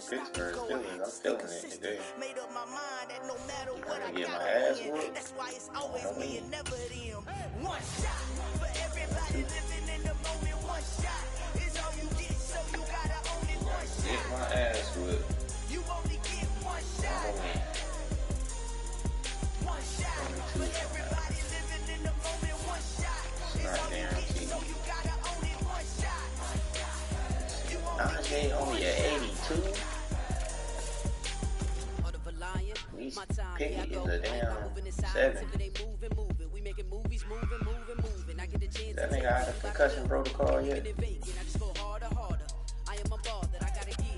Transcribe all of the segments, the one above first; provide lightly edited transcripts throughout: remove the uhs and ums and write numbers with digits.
Pittsburgh Steelers. I'm feeling it today. I'm gonna get my ass whooped. That's why it's always me and never them. One shot for everybody living in the moment. One shot is all you get, so you gotta own it. One shot. Get my ass whooped. You only get one shot. One shot for everybody living in the moment. One shot is all you get, so you gotta own it. One shot. You only at 82. Picky is a damn 7. That nigga out of concussion protocol yet?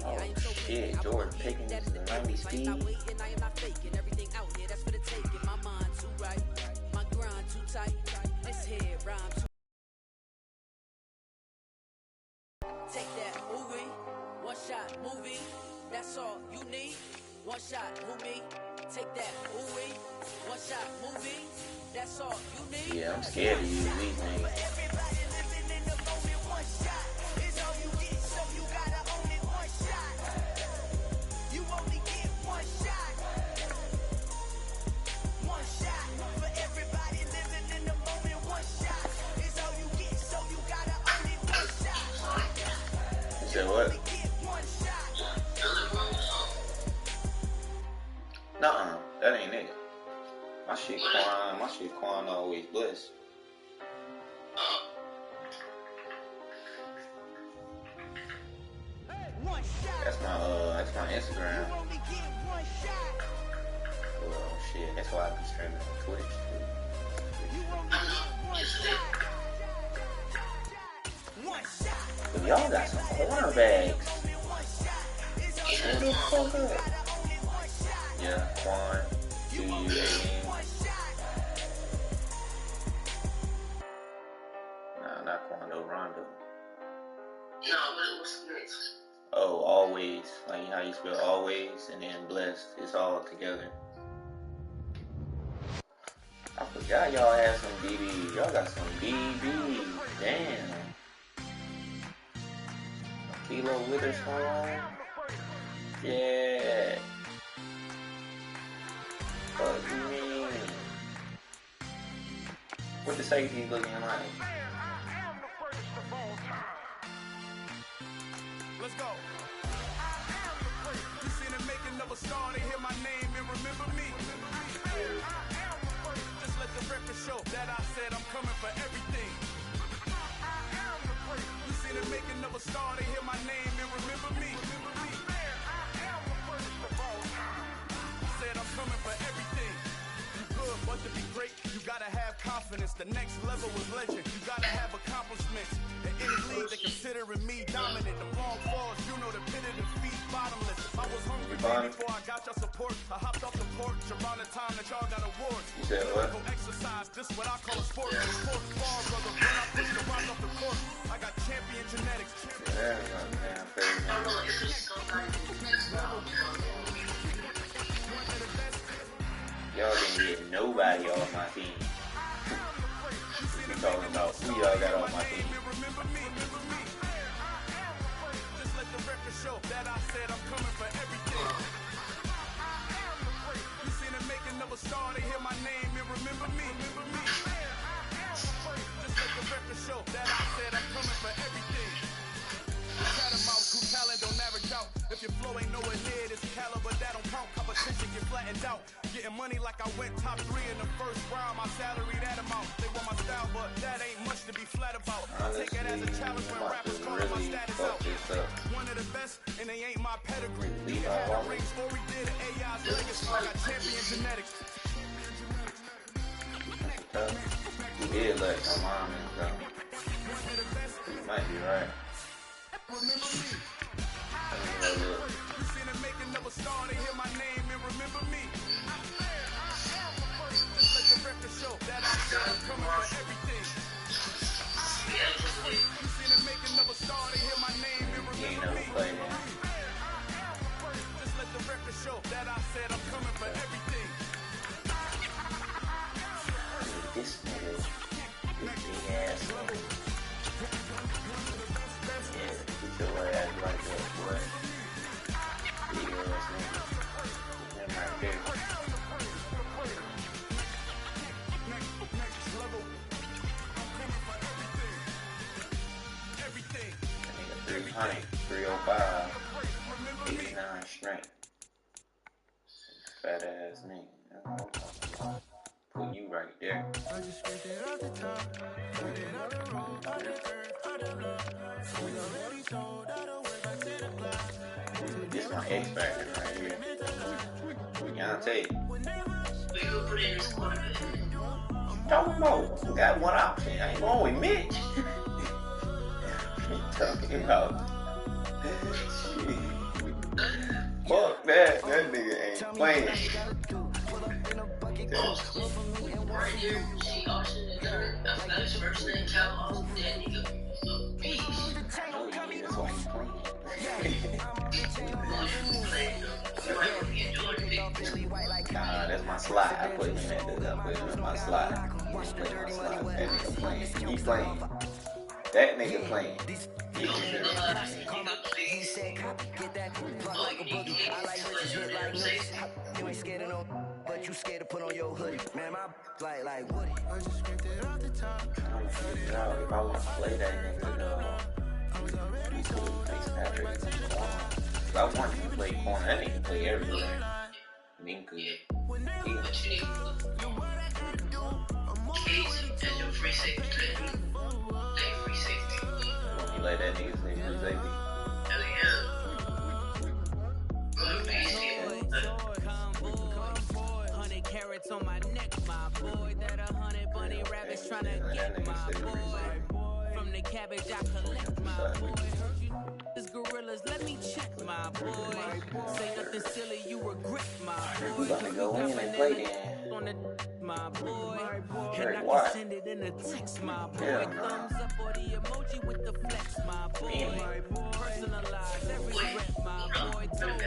Oh shit, Jordan Pickens is a 90 speed. Take that movie, one shot movie, that's all you need. One shot movie, take that movie, one shot movie, that's all you need. Yeah, I'm scared to use these niggas. Everybody living in the moment, one shot is all you get, so you gotta own it. One shot, you only get one shot. One shot for everybody living in the moment, one shot is all you get, so you gotta own it. One shot. You said what? Nuh-uh, that ain't it. My shit Quan always bliss. That's my Instagram. Well, shit, that's why I be streaming on Twitch too. But y'all got some cornerbacks. Yeah, Quan, 2 years. Nah, not Quando, Rondo. No, but what's next? Oh, always. Like how you spell always and then blessed. It's all together. I forgot y'all had some BBs. Y'all got some BBs. Damn. Kilo Witherspoon. Yeah. What do you mean? What the safety looking like? Let's go. You seen the making of a star, they hear my name and remember me. Just let the record show that I said I'm coming for everything. You seen the making of a star, they hear my name and remember me. Said I'm coming for everything. You good, but to be great, you gotta have confidence. The next level is legend. You gotta have accomplishments. In any league, they considering me dominant. The wrong falls, you know the pit of defeat, bottomless. I was hungry before I got your support. I hopped off the porch around the time that y'all got awards. You said what? Exercise, this what I call a sport. Sports ball, brother. When I push the rock off the court, I got champion genetics. Yeah, damn crazy. Y'all didn't get nobody off my team. We talking about who y'all got off my team. Just let the record show that I said I'm coming for everything. You seen the making of a star, they hear my name and remember me. Just let the record show that I said I'm coming for everything. Catamounts who talent don't average out. If your flow ain't nowhere near this caliber, that don't count. Competition get flattened out. Getting money like I went top 3 in the first round. My salary that amount. They want my style, but that ain't much to be flat about. I take it as a challenge when rappers call my status out. One of the best, and they ain't my pedigree. Either had a rings or we did an AI's legacy. I got champion genetics. You did let my mom in, so you might be right. Remember me. You seen the making of a star, they hear my name and remember me. Just let the record show that I said I'm coming for everything. You seen the making of a star, they hear my name and remember me. Just let the record show that I said I'm coming for everything. This nigga, this big ass. height, 305, 89 strength. Fat ass nigga. Put you right there. This my X Factor right here. Beyonce. We could put in this quarterback. Don't know. We got one option. I ain't going with Mitch. What you talking about? Fuck that. That nigga ain't playing. Right here, she option the third. That's first name, Cal Austin. That nigga, a beast. That's why he's playing. Nah, that's my slide. I put him in my slide. That nigga playing. He playing. That nigga playing. You ain't scared of no, but you scared to put on your hoodie. Man, my like Woody. I just scraped it off the top. I'm gonna figure out if I want to play that nigga. I want him to play corner. That nigga play everywhere. Minka. Yeah. What you need? Casey as your free safety. Hey, free safety. You like that nigga say free safety? Hell yeah. Good Casey. 100 carats on my neck, my boy. That 100 bunny rabbits trying to get my boy. From the cabbage I collect, my boy. Heard you is gorillas, let me check, my boy. Say nothing silly, you regret, my boy. We gonna go in and play then. On the my boy. Sure, And I what? can send it in a text, my boy. Thumbs up or the emoji with the flex, my boy. Personalized every rep, my boy. Toe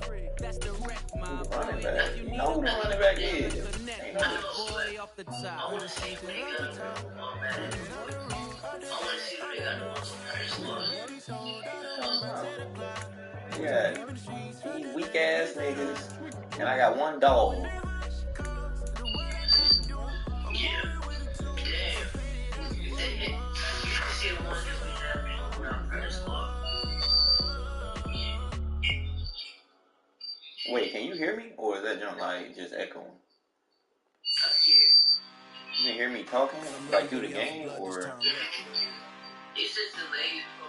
free. That's the rep, my boy. Running back. If you You need know who the running back is. connect, my boy, off the I top. want to see what they got on that. I want to see what they got on first one. Yeah, these weak ass niggas, and I got one dog. Yeah. Damn. You can see the ones that we have on our first squad. Wait, can you hear me? Or is that junk like just echoing? I hear. You can hear me talking like through the game, or? It's just delayed from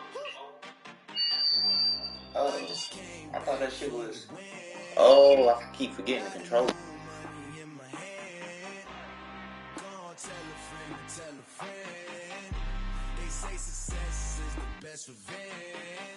Oh, I thought that shit was. Oh, I keep forgetting the controller.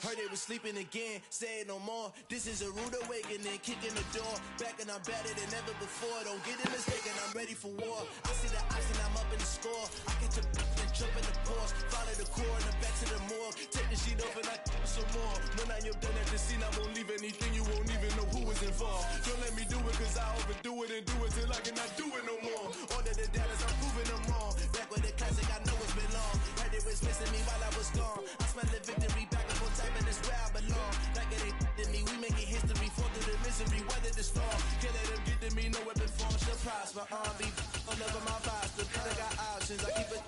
Heard they was sleeping again, say it no more. This is a rude awakening, kicking the door. Back and I'm better than ever before. Don't get it mistaken, I'm ready for war. I see the option, I'm up in the score. I catch a and jump in the course. Follow the core and the back to the morgue. Take the sheet off and I some more. When I am done at the scene, I won't leave anything. You won't even know who was involved. Don't let me do it, cause I overdo it and do it till I cannot do it no more. All of the doubters, I'm proving them wrong. Back with the classic, I know it's been long. Heard it was missing me while I was gone. I smell the victory back up on time and it's where I belong. Like it ain't to me, we making history. Fall through the misery, weather the storm. Can't let them get to me, no weapon form shall prosper. Be all over my vibe, the I got options. I keep it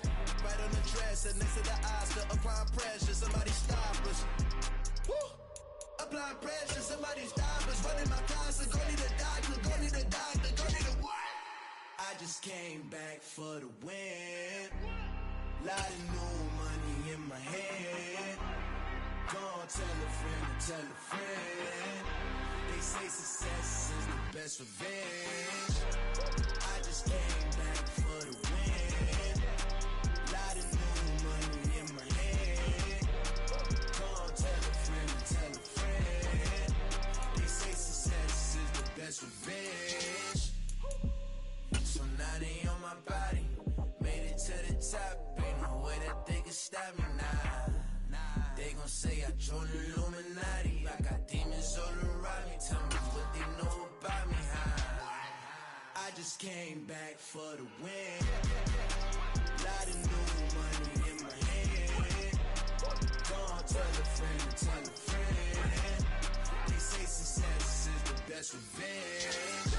right on the dresser, next to the Oscar. Applying pressure, somebody stop us. Woo! Applying pressure, somebody stop us. Running my closet, go need a doctor, go need a doctor, go need a what? I just came back for the win. Lot of new money in my head. Go on, tell a friend and tell a friend. They say success is the best revenge. I just came back for the win. Lot of new money in my head. Go on, tell a friend and tell a friend. They say success is the best revenge. So now they on my body. Made it to the top. Ain't no way that they can stop me now. They gon' say I joined the Illuminati. I got demons all around me. Tell me what they know about me, huh? I just came back for the win. Lot of new money in my head. Go on, tell a friend and tell a friend. They say success is the best revenge.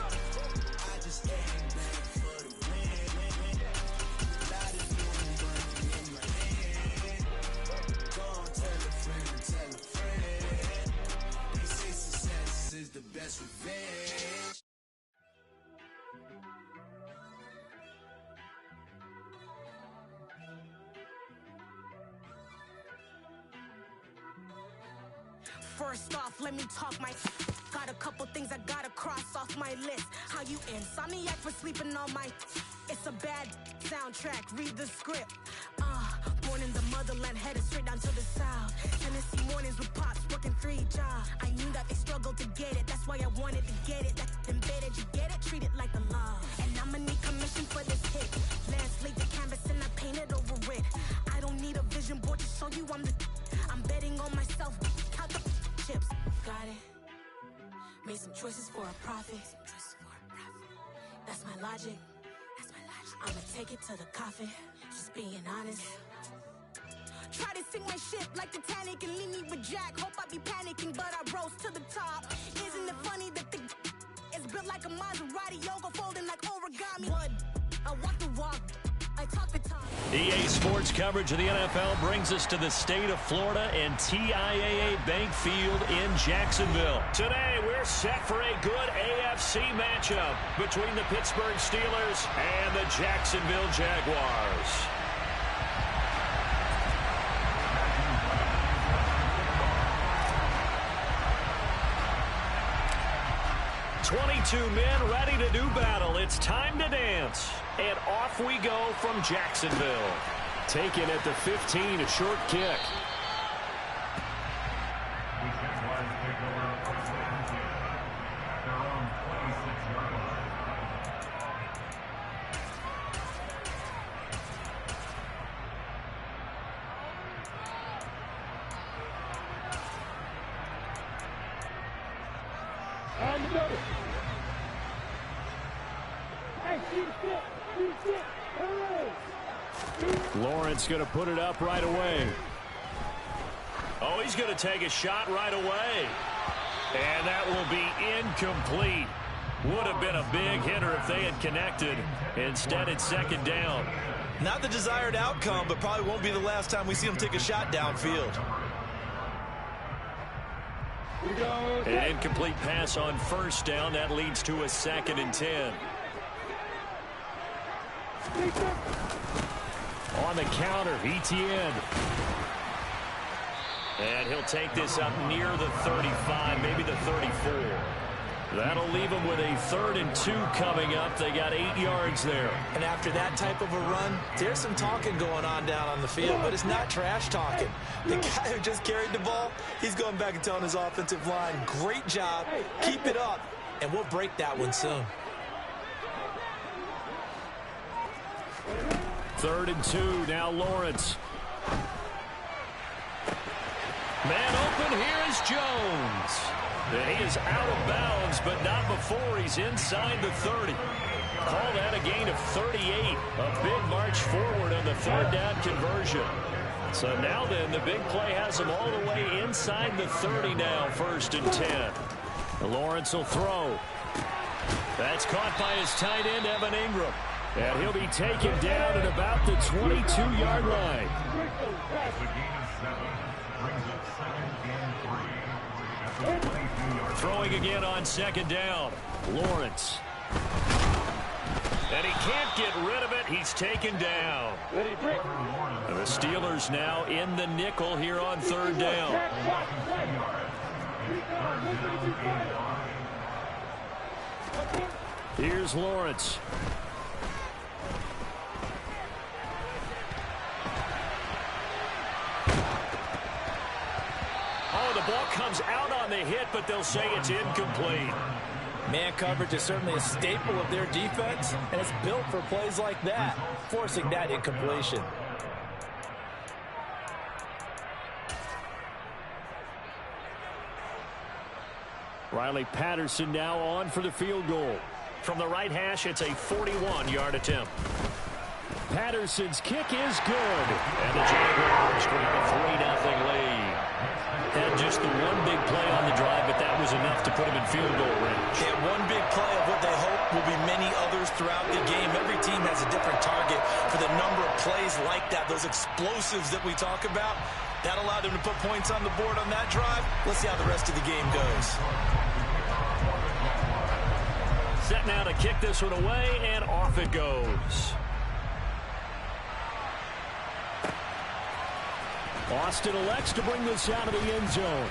I just came back for the win. Lot of new money in my head. Go on, tell a friend and tell that's revenge. First off, let me talk my got a couple things I gotta cross off my list. How you insomniac for sleeping on my it's a bad soundtrack, read the script. Born in the motherland, headed straight down to the south. Tennessee mornings with pops, working 3 jobs. I knew that they struggled to get it, that's why I wanted to get it. That's embedded, you get it, treat it like a law. And I'ma need commission for this hit. Lance laid the canvas and I painted over it. I don't need a vision board to show you I'm betting on myself, count the chips. Got it. Made some choices for a profit. That's my logic. I'ma take it to the coffin. Just being honest. Try to sink my ship like Titanic and leave me with Jack. Hope I be panicking, but I rose to the top. Isn't it funny that the is built like a Maserati, yoga folding like origami? What? I walk the walk. I talk the talk. EA Sports coverage of the NFL brings us to the state of Florida and TIAA Bank Field in Jacksonville. Today, we're set for a good AFC matchup between the Pittsburgh Steelers and the Jacksonville Jaguars. "22 men ready to do battle. It's time to dance." And off we go from Jacksonville. Taken at the 15, a short kick. Lawrence going to put it up right away. Oh, he's going to take a shot right away. And that will be incomplete. Would have been a big hitter if they had connected. Instead, it's second down. Not the desired outcome, but probably won't be the last time we see him take a shot downfield. An incomplete pass on first down. That leads to a 2nd and 10. On the counter, Etienne. And he'll take this up near the 35, maybe the 34. That'll leave them with a 3rd and 2 coming up. They got 8 yards there. And after that type of a run, there's some talking going on down on the field, but it's not trash talking. The guy who just carried the ball, he's going back and telling his offensive line, great job, keep it up, and we'll break that one soon. 3rd and 2, now Lawrence. Man open, here is Jones. He is out of bounds, but not before he's inside the 30. Call that a gain of 38. A big march forward on the 3rd down conversion. So now then, the big play has him all the way inside the 30 now, 1st and 10. Lawrence will throw. That's caught by his tight end, Evan Ingram. And he'll be taken down at about the 22-yard line. Throwing again on 2nd down. Lawrence. And he can't get rid of it. He's taken down. And the Steelers now in the nickel here on 3rd down. Here's Lawrence. Oh, the ball comes out on the hit, but they'll say it's incomplete. Man coverage is certainly a staple of their defense, and it's built for plays like that, forcing that incompletion. Riley Patterson now on for the field goal. From the right hash, it's a 41-yard attempt. Patterson's kick is good. And the Jaguars grab a 3-0 lead. Had just the one big play on the drive, but that was enough to put him in field goal range. Yeah, one big play of what they hope will be many others throughout the game. Every team has a different target for the number of plays like that, those explosives that we talk about. That allowed them to put points on the board on that drive. Let's see how the rest of the game goes. Set now to kick this one away, and off it goes. Austin elects to bring this out of the end zone.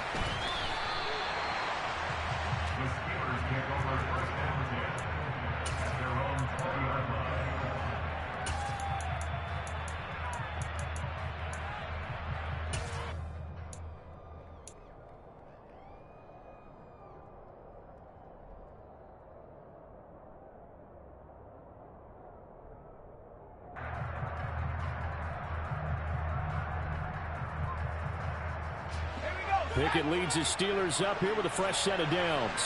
Pickett leads his Steelers up here with a fresh set of downs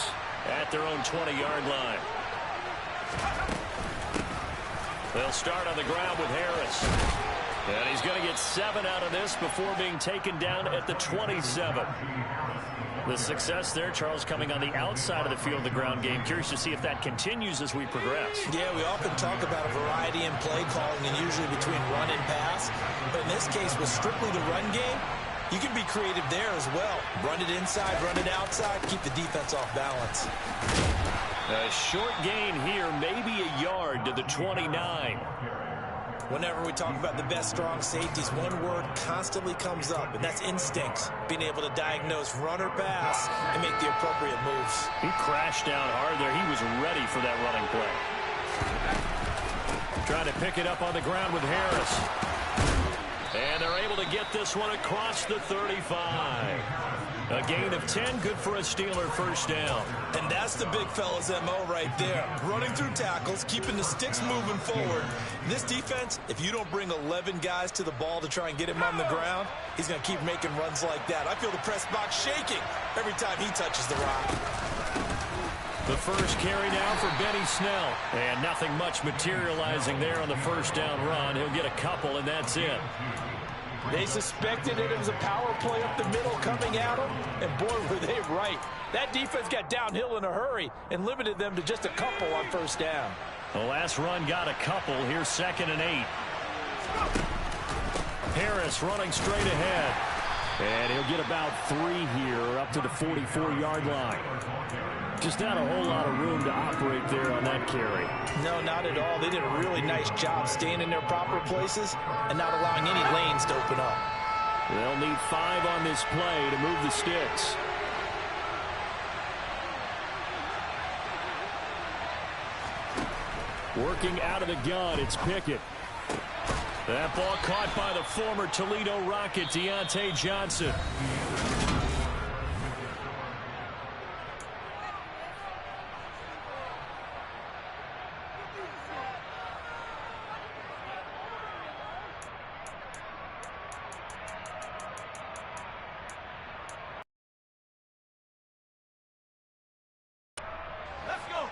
at their own 20-yard line. They'll start on the ground with Harris. And he's going to get 7 out of this before being taken down at the 27. The success there, Charles, coming on the outside of the field, the ground game. Curious to see if that continues as we progress. Yeah, we often talk about a variety in play calling and usually between run and pass. But in this case, with strictly the run game, you can be creative there as well. Run it inside, run it outside, keep the defense off balance. A short gain here, maybe a yard to the 29. Whenever we talk about the best strong safeties, one word constantly comes up, and that's instincts. Being able to diagnose run or pass and make the appropriate moves. He crashed down hard there. He was ready for that running play. Trying to pick it up on the ground with Harris. And they're able to get this one across the 35. A gain of 10, good for a Steeler first down. And that's the big fella's MO right there. Running through tackles, keeping the sticks moving forward. This defense, if you don't bring 11 guys to the ball to try and get him on the ground, he's going to keep making runs like that. I feel the press box shaking every time he touches the rock. The first carry now for Benny Snell. And nothing much materializing there on the first down run. He'll get a couple, and that's it. They suspected it was a power play up the middle coming at them, and boy, were they right. That defense got downhill in a hurry and limited them to just a couple on first down. The last run got a couple. Here's 2nd and 8. Harris running straight ahead. And he'll get about 3 here up to the 44-yard line. Just not a whole lot of room to operate there on that carry. No, not at all. They did a really nice job staying in their proper places and not allowing any lanes to open up. They'll need 5 on this play to move the sticks. Working out of the gun, it's Pickett. That ball caught by the former Toledo Rocket, Deontay Johnson.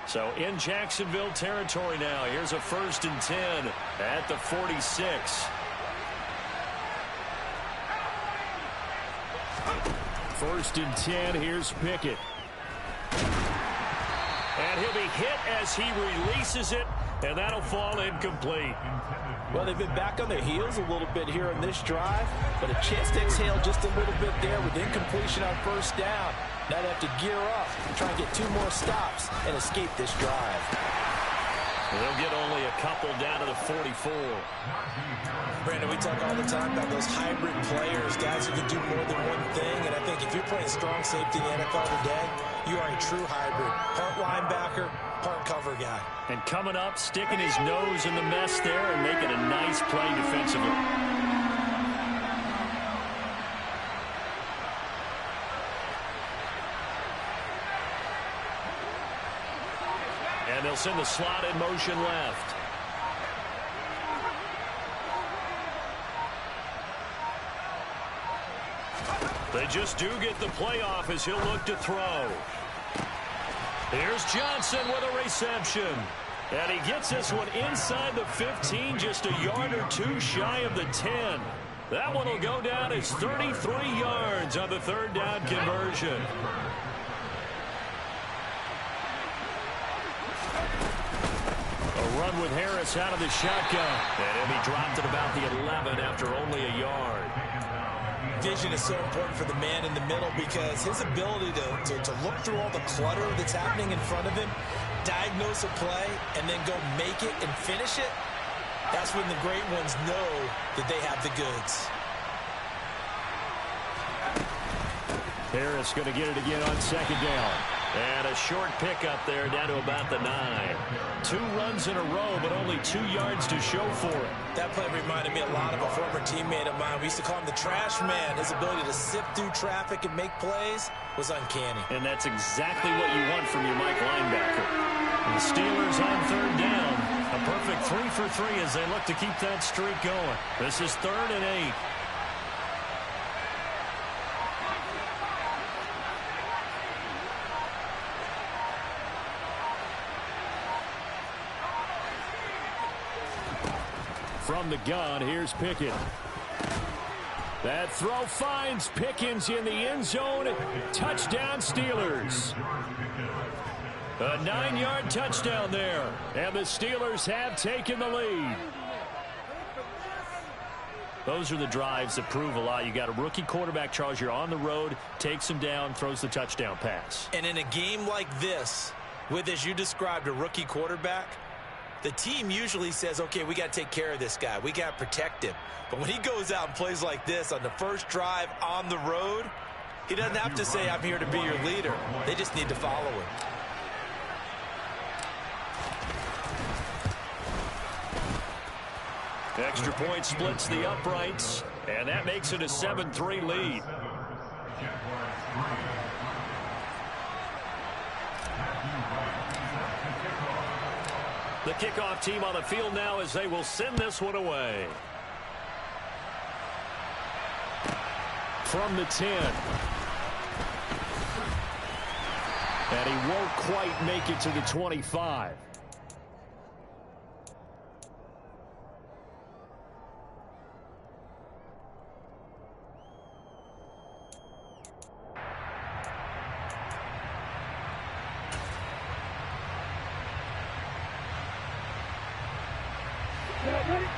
So in Jacksonville territory now. Here's a 1st and 10 at the 46. First and 10. Here's Pickett. And he'll be hit as he releases it, and that'll fall incomplete. Well, they've been back on their heels a little bit here in this drive, but a chance to exhale just a little bit there with incompletion on first down. Now they have to gear up, try and get 2 more stops, and escape this drive. They'll get only a couple down to the 44. Brandon, we talk all the time about those hybrid players, guys who can do more than one thing, and I think if you're playing strong safety in the NFL today, you are a true hybrid. Part linebacker, part cover guy. And coming up, sticking his nose in the mess there and making a nice play defensively. And they'll send the slot in motion left. They just do get the playoff as he'll look to throw. Here's Johnson with a reception. And he gets this one inside the 15, just a yard or 2 shy of the 10. That one will go down as 33 yards on the 3rd down conversion. A run with Harris out of the shotgun. And he'll be dropped at about the 11 after only a yard. Vision is so important for the man in the middle because his ability to look through all the clutter that's happening in front of him diagnose a play and then go make it and finish it, that's when the great ones know that they have the goods. Harris going to get it again on second down. And a short pickup there down to about the 9. 2 runs in a row, but only 2 yards to show for it. That play reminded me a lot of a former teammate of mine. We used to call him the trash man. His ability to sift through traffic and make plays was uncanny. And that's exactly what you want from your Mike linebacker. And the Steelers on third down. A perfect 3 for 3 as they look to keep that streak going. This is 3rd and 8. From the gun, here's Pickett. That throw finds Pickens in the end zone. Touchdown, Steelers. A 9-yard touchdown there. And the Steelers have taken the lead. Those are the drives that prove a lot. You got a rookie quarterback, Charles. You're on the road, takes him down, throws the touchdown pass. And in a game like this, with, as you described, a rookie quarterback, the team usually says, okay, we got to take care of this guy. We got to protect him. But when he goes out and plays like this on the first drive on the road, he doesn't have to say, I'm here to be your leader. They just need to follow him. Extra point splits the uprights, and that makes it a 7-3 lead. The kickoff team on the field now as they will send this one away. From the 10. And he won't quite make it to the 25.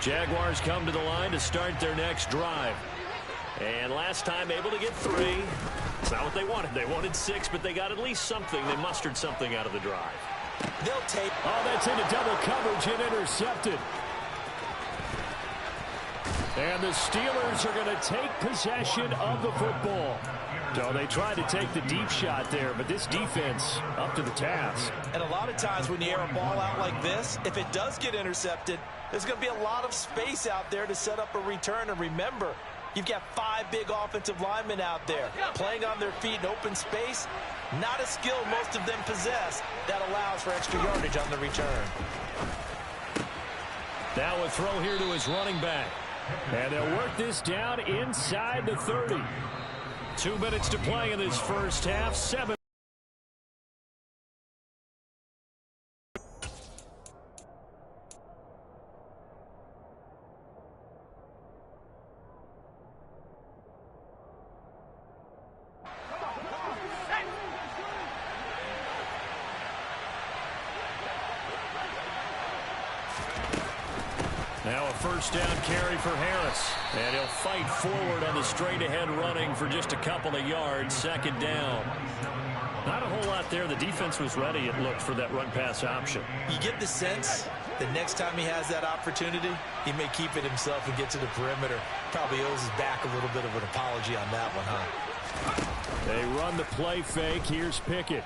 Jaguars come to the line to start their next drive. And last time able to get 3. It's not what they wanted. They wanted 6, but they got at least something. They mustered something out of the drive. They'll take. Oh, that's into double coverage and intercepted. And the Steelers are going to take possession of the football. So they tried to take the deep shot there, but this defense up to the task. And a lot of times when you air a ball out like this, if it does get intercepted, there's going to be a lot of space out there to set up a return. And remember, you've got 5 big offensive linemen out there playing on their feet in open space. Not a skill most of them possess that allows for extra yardage on the return. Now a throw here to his running back. And they'll work this down inside the 30. 2 minutes to play in this first half. 7. Now a first down carry for Harris. And he'll fight forward on the straight-ahead running for just a couple of yards. Second down. Not a whole lot there. The defense was ready, it looked, for that run-pass option. You get the sense that next time he has that opportunity, he may keep it himself and get to the perimeter. Probably owes his back a little bit of an apology on that one, huh? They run the play fake. Here's Pickett.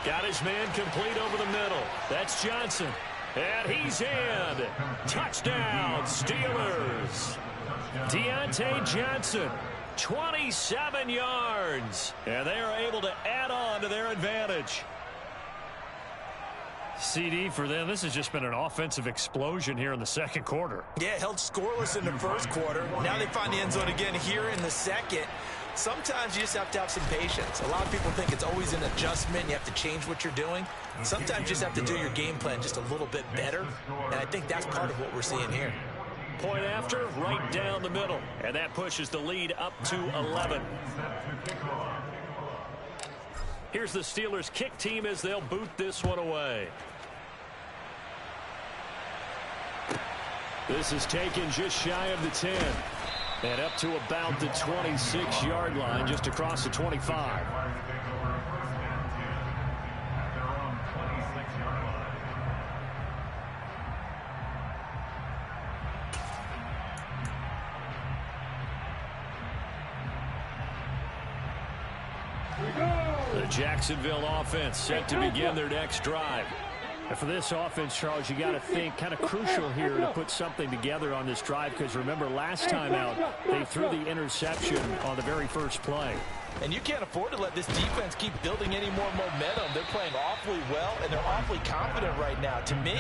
Got his man complete over the middle. That's Johnson. And he's in. Touchdown, Steelers. Deontay Johnson, 27 yards. And they are able to add on to their advantage. CD for them. This has just been an offensive explosion here in the second quarter. Yeah, held scoreless in the first quarter. Now they find the end zone again here in the second. Sometimes you just have to have some patience. A lot of people think it's always an adjustment. You have to change what you're doing. Sometimes you just have to do your game plan just a little bit better. And I think that's part of what we're seeing here. Point after, right down the middle. And that pushes the lead up to 11. Here's the Steelers kick team as they'll boot this one away. This is taken just shy of the 10. And up to about the 26-yard line, just across the 25. Jacksonville offense set to begin their next drive. And for this offense, Charles, you got to think kind of crucial here to put something together on this drive, because remember last time out they threw the interception on the very first play. And you can't afford to let this defense keep building any more momentum. They're playing awfully well, and they're awfully confident right now. To me,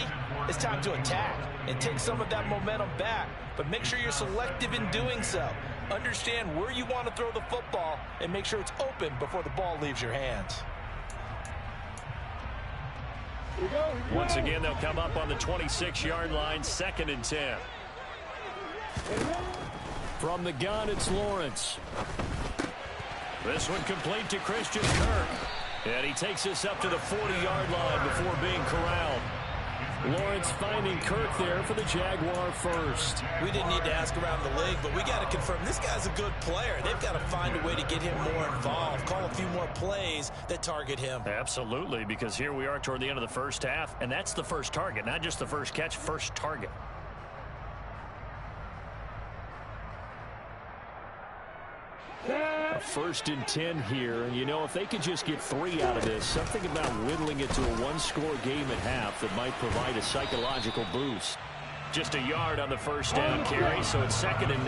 it's time to attack and take some of that momentum back. But make sure you're selective in doing so. Understand where you want to throw the football and make sure it's open before the ball leaves your hands. Once again, they'll come up on the 26-yard line, 2nd and 10. From the gun, it's Lawrence. This one complete to Christian Kirk. And he takes us up to the 40-yard line before being corralled. Lawrence finding Kirk there for the Jaguar first. We didn't need to ask around the league, but we got to confirm this guy's a good player. They've got to find a way to get him more involved, call a few more plays that target him. Absolutely, because here we are toward the end of the first half, and that's the first target, not just the first catch, first target. A 1st and 10 here, and you know, if they could just get 3 out of this, something about whittling it to a one-score game at half that might provide a psychological boost. Just a yard on the first down carry, so it's 2nd and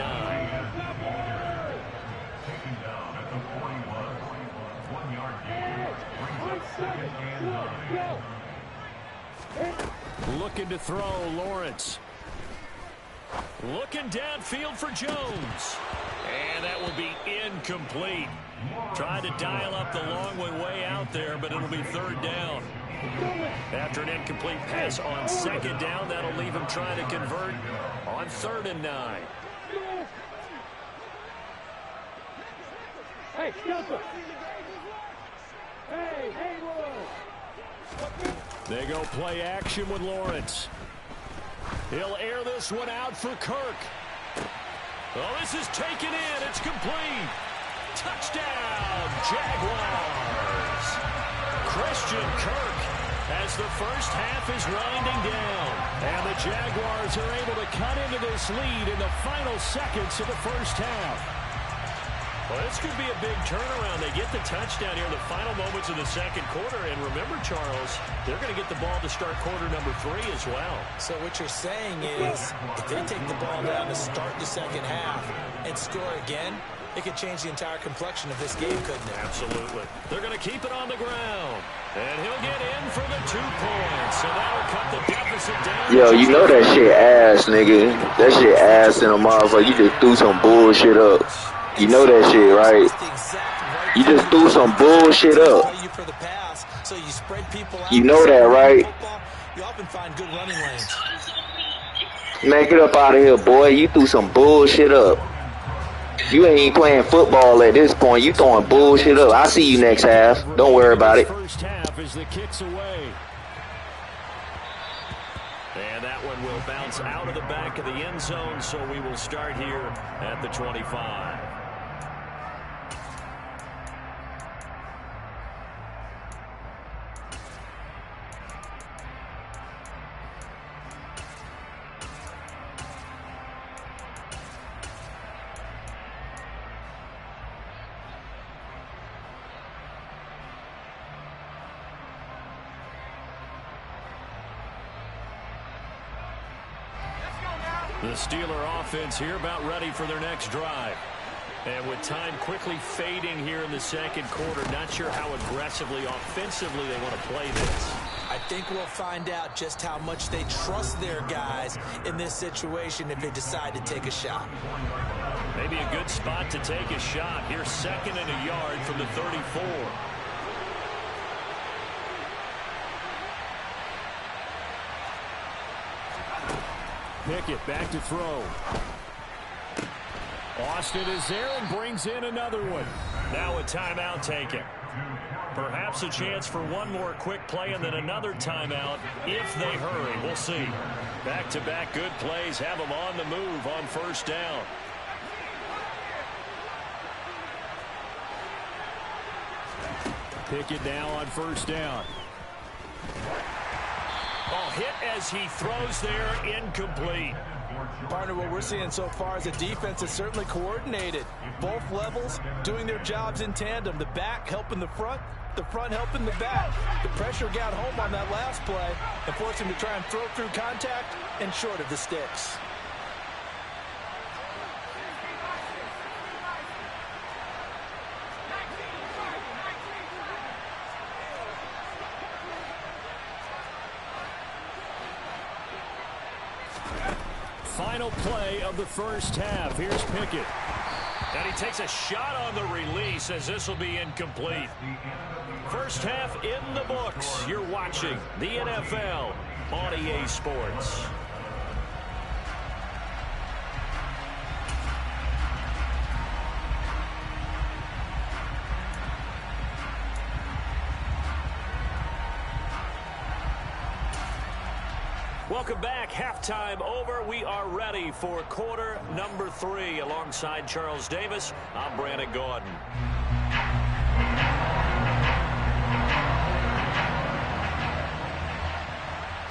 9. Looking to throw, Lawrence. Looking downfield for Jones. And that will be incomplete. Tried to dial up the long way out there, but it'll be 3rd down. After an incomplete pass on 2nd down, that'll leave him trying to convert on 3rd and 9. Hey, They go play action with Lawrence. He'll air this one out for Kirk. Oh, this is taken in. It's complete. Touchdown, Jaguars. Christian Kirk as the first half is winding down. And the Jaguars are able to cut into this lead in the final seconds of the first half. Well, this could be a big turnaround. They get the touchdown here in the final moments of the second quarter. And remember, Charles, they're going to get the ball to start quarter number 3 as well. So what you're saying is if they take the ball down to start the second half and score again, it could change the entire complexion of this game, couldn't it? Absolutely. They're going to keep it on the ground. And he'll get in for the 2 points. So that'll cut the deficit down. Yo, you know that shit ass, nigga. That shit ass in a motherfucker. You just threw some bullshit up. You know that shit, right? You just threw some bullshit up. You know that, right? You often find good running lanes. Man, get up out of here, boy. You threw some bullshit up. You ain't even playing football at this point. You throwing bullshit up. I'll see you next half. Don't worry about it. First half as the kicks away. And that one will bounce out of the back of the end zone, so we will start here at the 25. The Steeler offense here about ready for their next drive. And with time quickly fading here in the second quarter, not sure how aggressively, offensively they want to play this. I think we'll find out just how much they trust their guys in this situation if they decide to take a shot. Maybe a good spot to take a shot. Here's 2nd and a yard from the 34. Pickett back to throw. Austin is there and brings in another one. Now a timeout taken. Perhaps a chance for one more quick play and then another timeout if they hurry. We'll see. Back-to-back good plays have them on the move on first down. Pickett now on first down. Oh, hit as he throws there, incomplete. Partner, what we're seeing so far is a defense that's certainly coordinated. Both levels doing their jobs in tandem. The back helping the front helping the back. The pressure got home on that last play and forced him to try and throw through contact and short of the sticks. Final play of the first half. Here's Pickett. And he takes a shot on the release as this will be incomplete. First half in the books. You're watching the NFL on EA Sports. Welcome back. Halftime over. We are ready for quarter number 3. Alongside Charles Davis, I'm Brandon Gordon.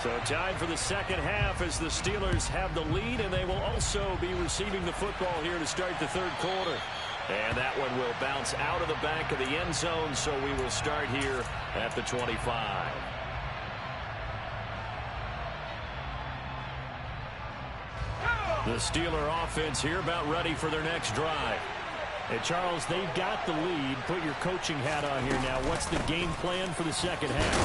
So time for the second half as the Steelers have the lead, and they will also be receiving the football here to start the third quarter. And that one will bounce out of the back of the end zone, so we will start here at the 25. The Steeler offense here about ready for their next drive. Hey, Charles, they've got the lead. Put your coaching hat on here now. What's the game plan for the second half?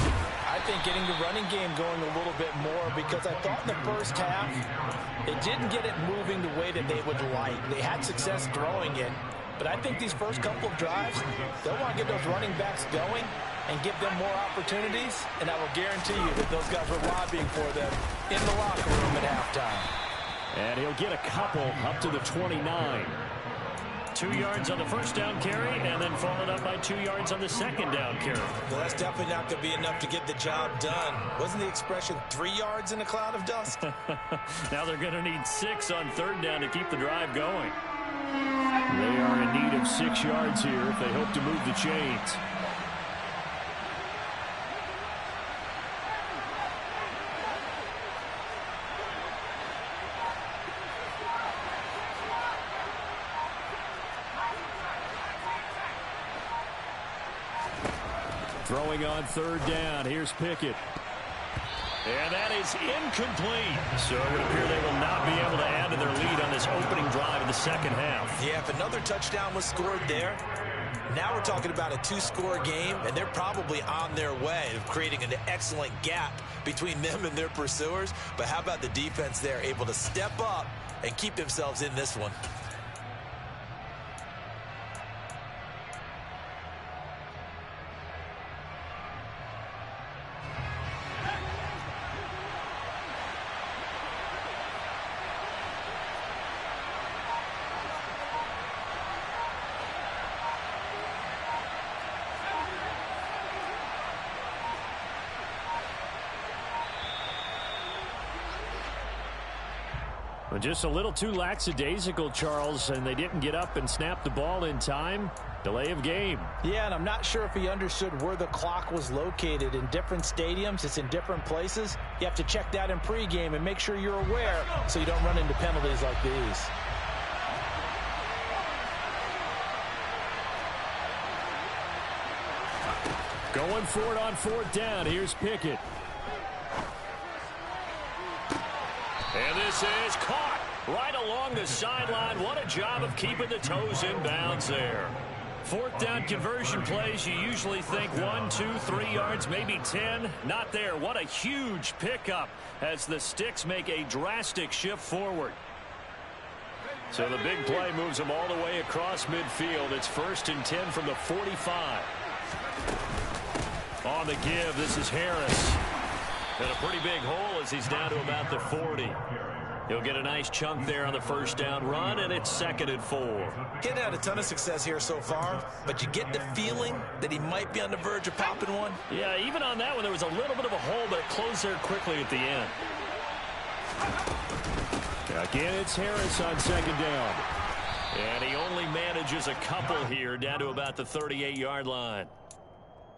I think getting the running game going a little bit more, because I thought in the first half it didn't get it moving the way that they would like. They had success throwing it, but I think these first couple of drives, they'll want to get those running backs going and give them more opportunities, and I will guarantee you that those guys were lobbying for them in the locker room at halftime. And he'll get a couple up to the 29. 2 yards on the first down carry, and then followed up by 2 yards on the second down carry. Well, that's definitely not going to be enough to get the job done. Wasn't the expression 3 yards in a cloud of dust? Now they're going to need 6 on third down to keep the drive going. They are in need of 6 yards here if they hope to move the chains. Throwing on third down. Here's Pickett. And that is incomplete. So it would appear they will not be able to add to their lead on this opening drive of the second half. Yeah, if another touchdown was scored there, now we're talking about a 2-score game, and they're probably on their way of creating an excellent gap between them and their pursuers. But how about the defense there, able to step up and keep themselves in this one? Just a little too lackadaisical, Charles, and they didn't get up and snap the ball in time. Delay of game. Yeah, and I'm not sure if he understood where the clock was located. In different stadiums, it's in different places. You have to check that in pregame and make sure you're aware so you don't run into penalties like these. Going for it on fourth down. Here's Pickett. And this is caught right along the sideline. What a job of keeping the toes in bounds there. Fourth down conversion plays, you usually think 1, 2, 3 yards, maybe 10. Not there. What a huge pickup as the sticks make a drastic shift forward. So the big play moves them all the way across midfield. It's 1st and 10 from the 45. On the give, this is Harris. And a pretty big hole as he's down to about the 40. He'll get a nice chunk there on the first down run, and it's 2nd and 4. He hadn't had a ton of success here so far, but you get the feeling that he might be on the verge of popping one. Yeah, even on that one, there was a little bit of a hole, but it closed there quickly at the end. Again, it's Harris on 2nd down. And he only manages a couple here down to about the 38-yard line.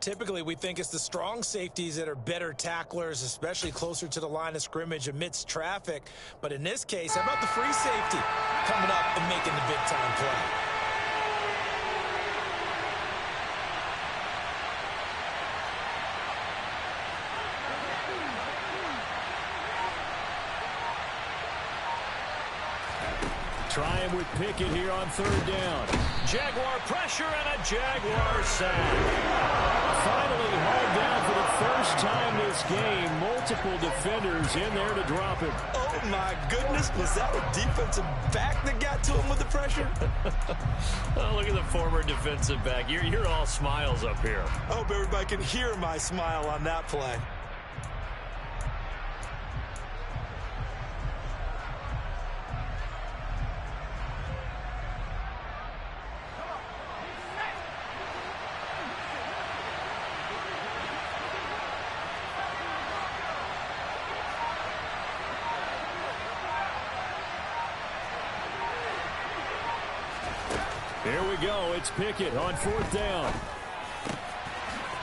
Typically, we think it's the strong safeties that are better tacklers, especially closer to the line of scrimmage amidst traffic. But in this case, how about the free safety coming up and making the big-time play? Trying with Pickett here on third down. Jaguar pressure and a Jaguar sack. Finally hauled down for the first time this game. Multiple defenders in there to drop him. Oh, my goodness. Was that a defensive back that got to him with the pressure? Oh, look at the former defensive back. You're all smiles up here. I hope everybody can hear my smile on that play. Here we go. It's Pickett on fourth down.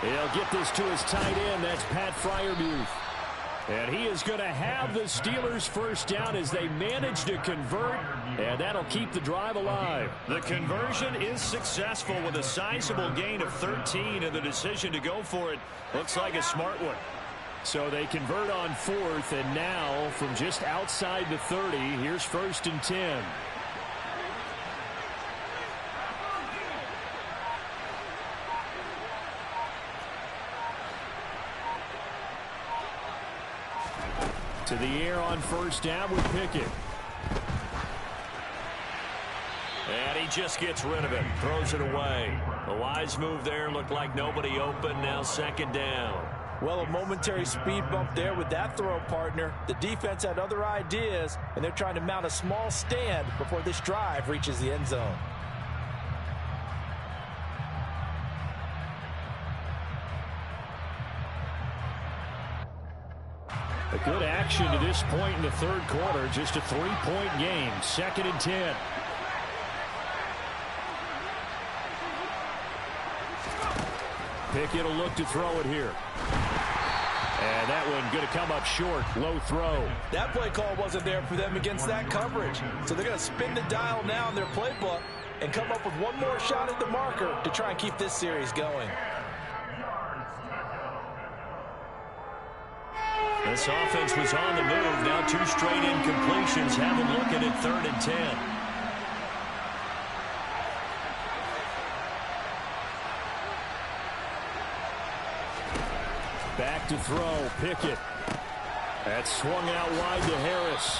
He'll get this to his tight end. That's Pat Freiermuth. And he is going to have the Steelers first down as they manage to convert, and that'll keep the drive alive. The conversion is successful with a sizable gain of 13, and the decision to go for it looks like a smart one. So they convert on fourth, and now from just outside the 30, here's first and 10. To the air on first down with Pickett. And he just gets rid of it. Throws it away. A wise move there. Looked like nobody open. Now second down. Well, a momentary speed bump there with that throw, partner. The defense had other ideas, and they're trying to mount a small stand before this drive reaches the end zone. A good action to this point in the third quarter. Just a 3-point game. Second and 10. Pickett will look to throw it here. And that one going to come up short. Low throw. That play call wasn't there for them against that coverage. So they're going to spin the dial now in their playbook and come up with one more shot at the marker to try and keep this series going. This offense was on the move. Now two straight incompletions have them looking at third and 10. Back to throw. Pickett. That's swung out wide to Harris.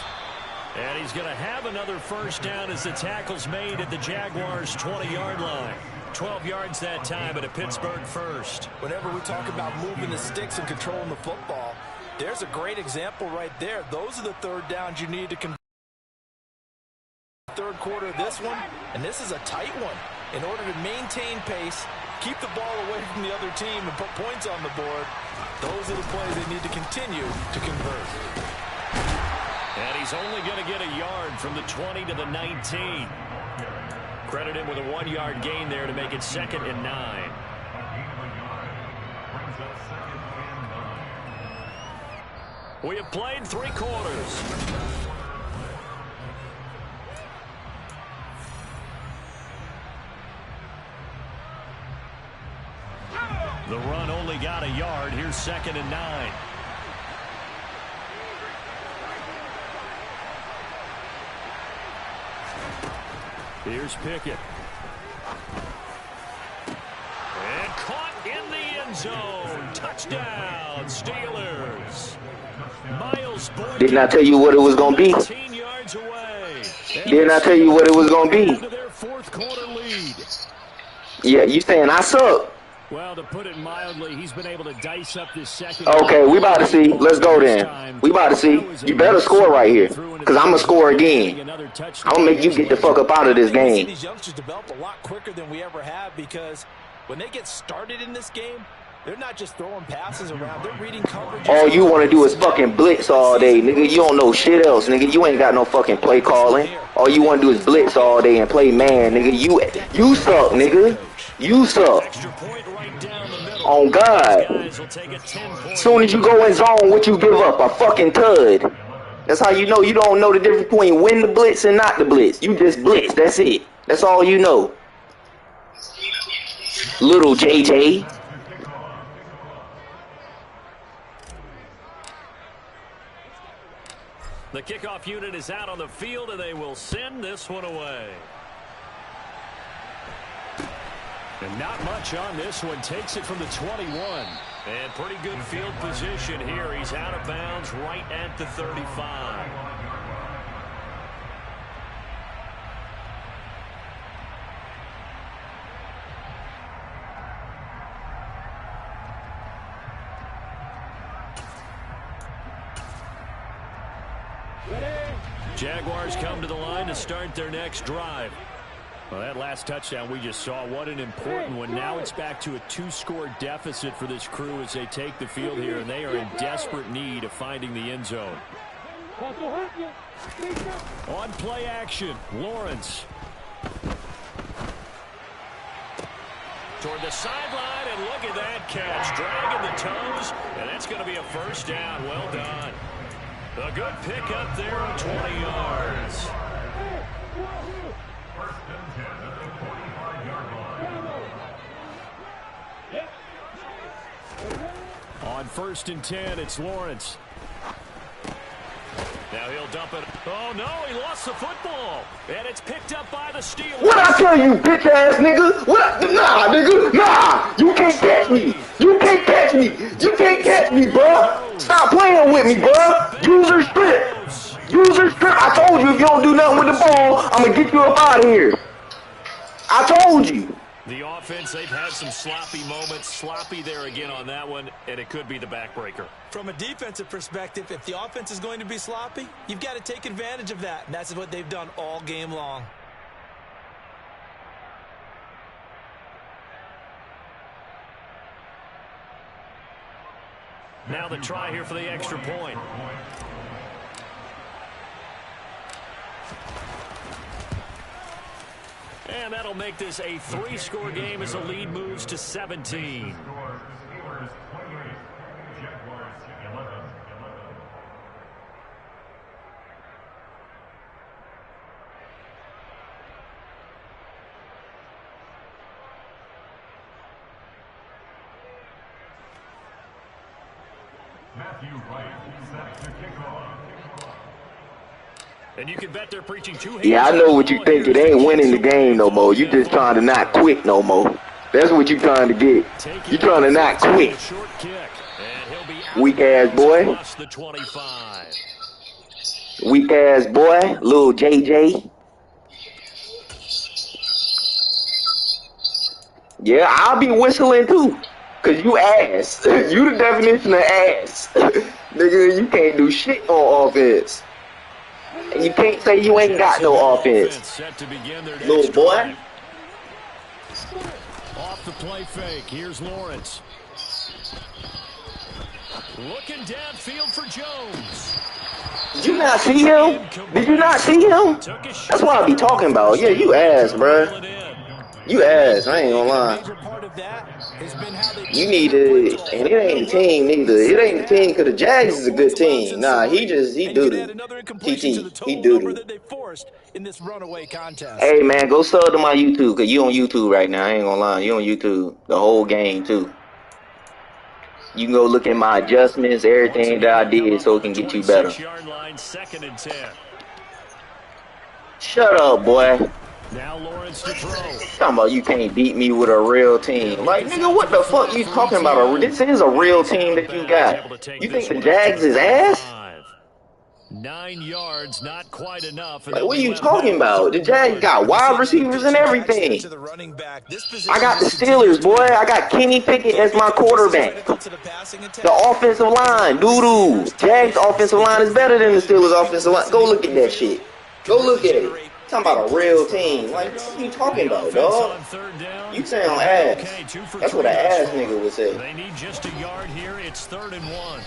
And he's going to have another first down as the tackle's made at the Jaguars' 20-yard line. 12 yards that time at a Pittsburgh first. Whenever we talk about moving the sticks and controlling the football, there's a great example right there. Those are the third downs you need to convert. Third quarter of this one, and this is a tight one. In order to maintain pace, keep the ball away from the other team, and put points on the board, those are the plays they need to continue to convert. And he's only going to get a yard from the 20 to the 19. Credit him with a 1-yard gain there to make it second and 9. We have played 3 quarters. The run only got a yard. Here's second and 9. Here's Pickett. And caught in the end zone. Touchdown, Steelers. Miles Boyd. Didn't I tell you what it was going to be? 15 yards away. Didn't I tell you what it was going to be? To their fourth quarter lead. Yeah, you saying I suck. Well, to put it mildly, he's been able to dice up this second. Okay, we about to see. Let's go then. We about to see. You better score right here, because I'm going to score again. I'm going to make you get the fuck up out of this game. These youngsters develop a lot quicker than we ever have, because when they get started in this game, they're not just throwing passes around. They're reading coverage. All you want to do is fucking blitz all day, nigga. You don't know shit else, nigga. You ain't got no fucking play calling. All you want to do is blitz all day and play man, nigga. You suck, nigga. You suck. Extra point right down the middle. On God. As soon as you go in zone, what you give up? A fucking tud. That's how you know you don't know the difference between win the blitz and not the blitz. You just blitz. That's it. That's all you know. Little JJ. The kickoff unit is out on the field, and they will send this one away. And not much on this one. Takes it from the 21. And pretty good field position here. He's out of bounds right at the 35. Jaguars come to the line to start their next drive. Well, that last touchdown we just saw, what an important one. Now it's back to a 2-score deficit for this crew as they take the field here, and they are in desperate need of finding the end zone. On play action, Lawrence. Toward the sideline, and look at that catch. Dragging the toes, and that's going to be a first down. Well done. A good pick up there on 20 yards. On 1st and 10, it's Lawrence. Now he'll dump it. Oh, no, he lost the football. And it's picked up by the Steelers. What I tell you, bitch ass nigga? Nah, nigga. Nah. You can't catch me. You can't catch me. You can't catch me, bruh. Stop playing with me, bruh. User strip. User strip. I told you if you don't do nothing with the ball, I'm going to get you up out of here. I told you. The offense, they've had some sloppy moments. Sloppy there again on that one, and it could be the backbreaker. From a defensive perspective, if the offense is going to be sloppy, you've got to take advantage of that, and that's what they've done all game long. Now the try here for the extra point. And that'll make this a 3-score game as the lead moves to 17. And you can bet they're preaching two hands. Yeah, I know what you think. It ain't winning the game no more. You just trying to not quit no more. That's what you trying to get. You trying to not quit. Weak ass boy. Weak ass boy. Little JJ. Yeah, I'll be whistling too. Cause you ass. You the definition of ass. Nigga, you can't do shit on offense. And you can't say you ain't got no offense. Little boy. Off the play fake. Here's Lawrence. Looking downfield for Jones. Did you not see him? Did you not see him? That's what I be talking about. Yeah, you ass, bruh. You ass. I ain't gonna lie. You need to, and it ain't the team neither. It ain't the team because the Jags is a good team. Nah, he doo-doo. TT, he doo-doo. Hey, man, go sub to my YouTube because you on YouTube right now. I ain't gonna lie. You on YouTube the whole game, too. You can go look at my adjustments, everything that I did so it can get you better. Shut up, boy. Now Lawrence to throw. Talking about you can't beat me with a real team. Like, nigga, what the fuck you talking about? This is a real team that you got. You think the Jags is ass? 9 yards, not quite enough. Like, what are you talking about? The Jags got wide receivers and everything. I got the Steelers, boy. I got Kenny Pickett as my quarterback. The offensive line, doo-doo. Jags' offensive line is better than the Steelers' offensive line. Go look at that shit. Go look at it. Talking about a real team. Like, what are you talking about, dog? You sound ass. That's what an ass nigga would say. They need just a yard here. It's 3rd and 1.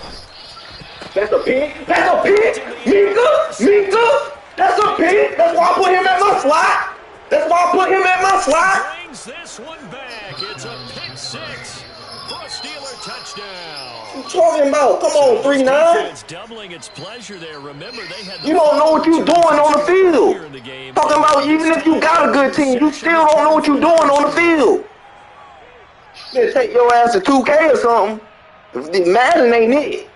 That's a pick. That's a pick. Minka. That's a pick. That's why I put him at my slot. That's why I put him at my slot. Brings this one back. It's a pick 6. for a Steeler touchdown. What you talking about? Come on, 3-9. Doubling its pleasure there. Remember, they had You don't know what you're doing on the field. Talking about even if you got a good team, you still don't know what you're doing on the field. You better take your ass to 2K or something. Madden ain't it.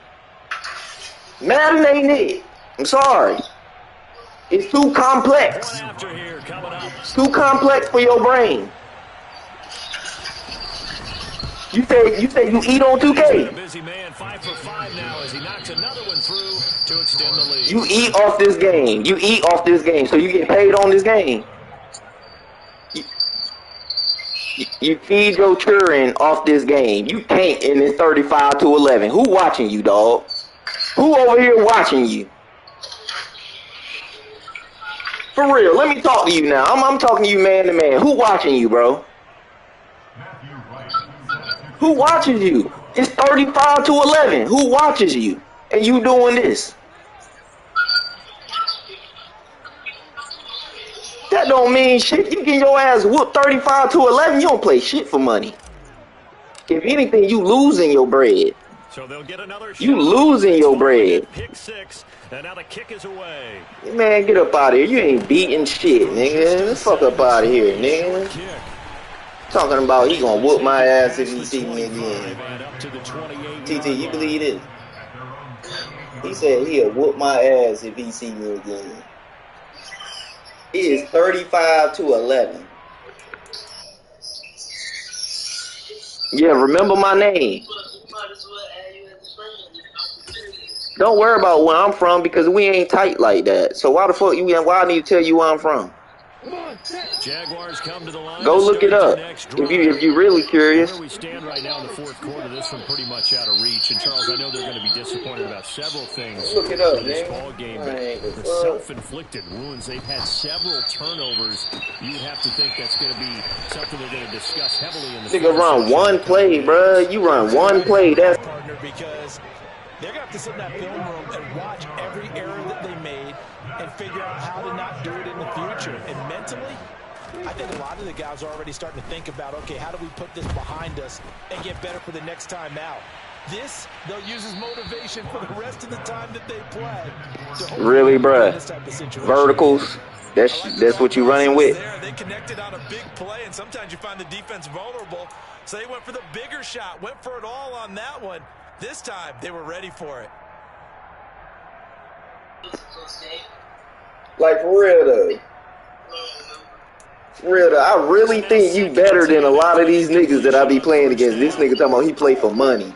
Madden ain't it. I'm sorry. It's too complex. It's too complex for your brain. You say you eat on 2K. Busy man, 5 for 5 now as he knocks another one through to extend the lead. You eat off this game. You eat off this game, so you get paid on this game. You feed your children off this game. You can't, and it's 35-11. Who watching you, dog? Who over here watching you? For real, let me talk to you now. I'm talking to you man to man. Who watching you, bro? Who watches you? It's 35-11. Who watches you? And you doing this? That don't mean shit. You getting your ass whooped 35-11. You don't play shit for money. If anything, you losing your bread. So they'll get another shot. You losing your bread. Pick 6, and now the kick is away. Man, get up out of here. You ain't beating shit, nigga. Let's fuck up out of here, nigga. Talking about he gonna whoop my ass if he see me again. TT, you believe it? He said he'll whoop my ass if he see me again. It is 35-11. Yeah, remember my name. Don't worry about where I'm from because we ain't tight like that. So why the fuck why I need to tell you where I'm from? Jaguars come to the line. Go look it up if you really curious. Where we stand right now in the fourth quarter, this one pretty much out of reach. And Charles, I know they're going to be disappointed about several things look it up, in this ball game, but the self-inflicted wounds, they've had several turnovers. You would have to think that's going to be something they're going to discuss heavily in the nigga run one play, bro. You run one play. That's partner because they're going to have to sit in that film room and watch every error that they made and figure out how to not do it in the future. And mentally, I think a lot of the guys are already starting to think about, okay, how do we put this behind us and get better for the next time out? This, they'll use as motivation for the rest of the time that they play. Really, bruh. Verticals. That's what you running with. They connected on a big play, and sometimes you find the defense vulnerable. So they went for the bigger shot, went for it all on that one. This time, they were ready for it. Like, for real, though. For real, though. I really think you better than a lot of these niggas that I be playing against. This nigga talking about he play for money.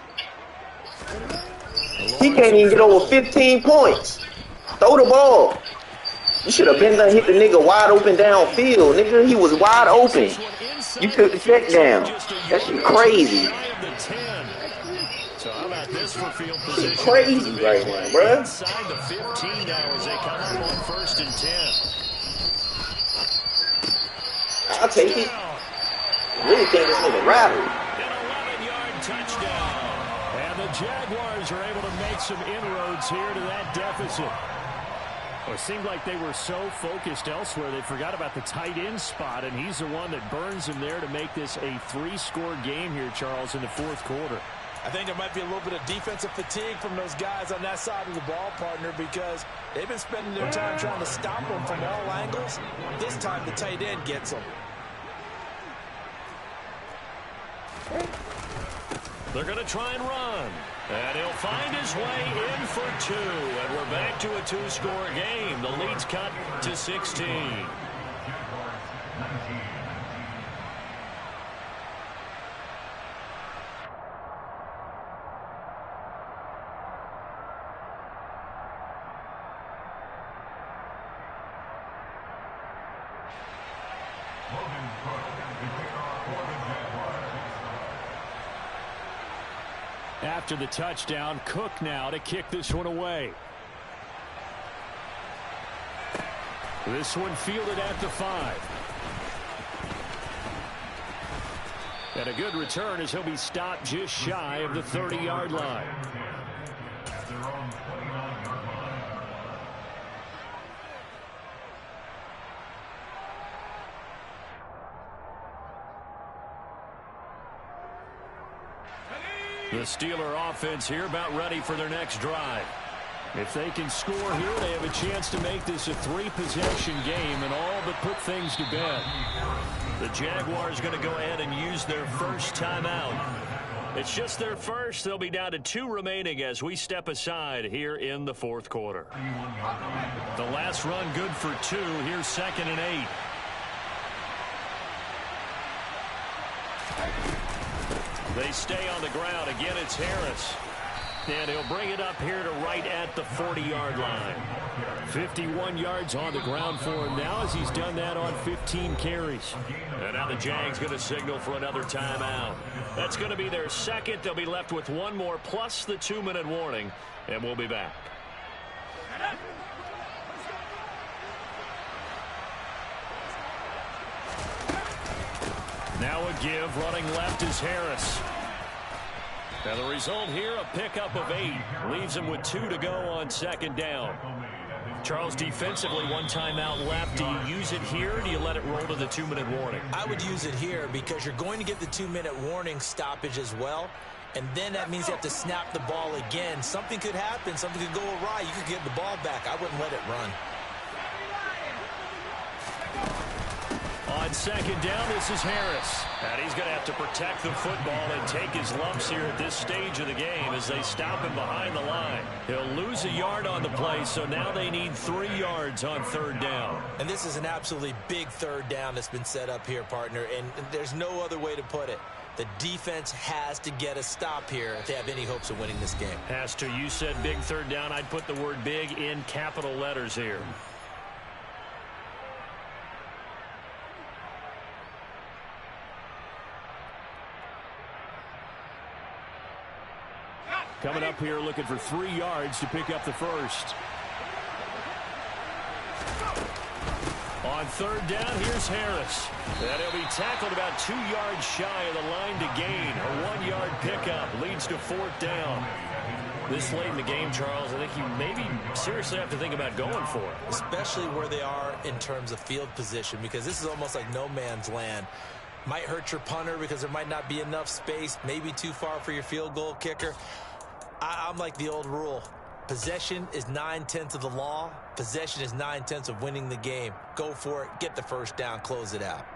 He can't even get over 15 points. Throw the ball. You should have been there hit the nigga wide open downfield, nigga. He was wide open. You took the check down. That shit crazy. So how about this for field position? Crazy right now, bruh. Inside the 15 now as they come up on 1st and 10. I'll take it. I really think this nigga rattled. An 11-yard touchdown. And the Jaguars are able to make some inroads here to that deficit. Well, it seemed like they were so focused elsewhere they forgot about the tight end spot, and he's the one that burns them there to make this a 3-score game here, Charles, in the fourth quarter. I think there might be a little bit of defensive fatigue from those guys on that side of the ball, partner, because they've been spending their time trying to stop them from all angles. This time the tight end gets them. They're going to try and run. And he'll find his way in for 2. And we're back to a 2-score game. The lead's cut to 16. After the touchdown, Cook now to kick this one away. This one fielded at the 5. And a good return as he'll be stopped just shy of the 30-yard line. The Steeler offense here about ready for their next drive. If they can score here, they have a chance to make this a 3-possession game and all but put things to bed. The Jaguars going to go ahead and use their first timeout. It's just their first. They'll be down to 2 remaining as we step aside here in the fourth quarter. The last run good for 2. Here's 2nd and 8. They stay on the ground. Again, it's Harris. And he'll bring it up here to right at the 40-yard line. 51 yards on the ground for him now as he's done that on 15 carries. And now the Jags going to signal for another timeout. That's going to be their second. They'll be left with one more plus the 2-minute warning. And we'll be back. Now a give. Running left is Harris. Now the result here, a pickup of 8. Leaves him with 2 to go on 2nd down. Charles, defensively, 1 timeout left. Do you use it here, or do you let it roll to the 2-minute warning? I would use it here because you're going to get the 2-minute warning stoppage as well. And then that means you have to snap the ball again. Something could happen. Something could go awry. You could get the ball back. I wouldn't let it run. On 2nd down, this is Harris. And he's going to have to protect the football and take his lumps here at this stage of the game as they stop him behind the line. He'll lose a yard on the play, so now they need 3 yards on 3rd down. And this is an absolutely big 3rd down that's been set up here, partner, and there's no other way to put it. The defense has to get a stop here if they have any hopes of winning this game. Has to. You said big 3rd down. I'd put the word big in capital letters here. Coming up here looking for 3 yards to pick up the first. On 3rd down, here's Harris. And he'll be tackled about 2 yards shy of the line to gain. A 1-yard pickup leads to 4th down. This late in the game, Charles, I think you maybe seriously have to think about going for it. Especially where they are in terms of field position, because this is almost like no man's land. Might hurt your punter because there might not be enough space, maybe too far for your field goal kicker. I'm like the old rule. Possession is 9/10 of the law. Possession is 9/10 of winning the game. Go for it. Get the first down. Close it out.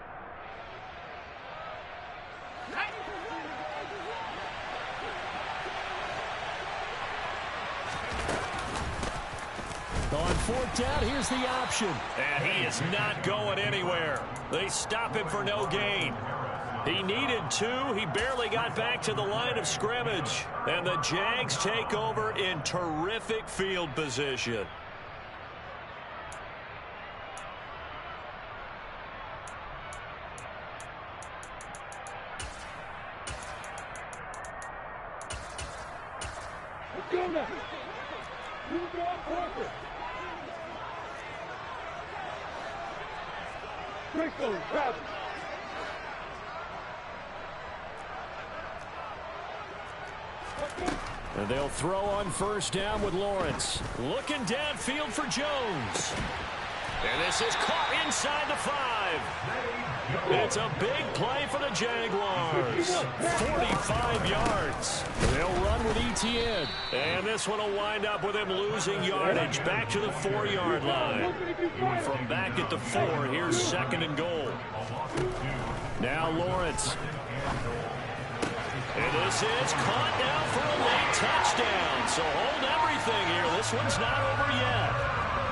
On 4th down, here's the option. And he is not going anywhere. They stop him for no gain. He needed 2. He barely got back to the line of scrimmage. And the Jags take over in terrific field position. Let's go now. Move it off Parker. Great going, Travis. And they'll throw on 1st down with Lawrence. Looking downfield for Jones. And this is caught inside the 5. It's a big play for the Jaguars. 45 yards. They'll run with Etienne. And this one will wind up with him losing yardage back to the 4-yard line. From back at the 4, here's 2nd and goal. Now Lawrence. And this is caught now for a late touchdown. So hold everything here. This one's not over yet.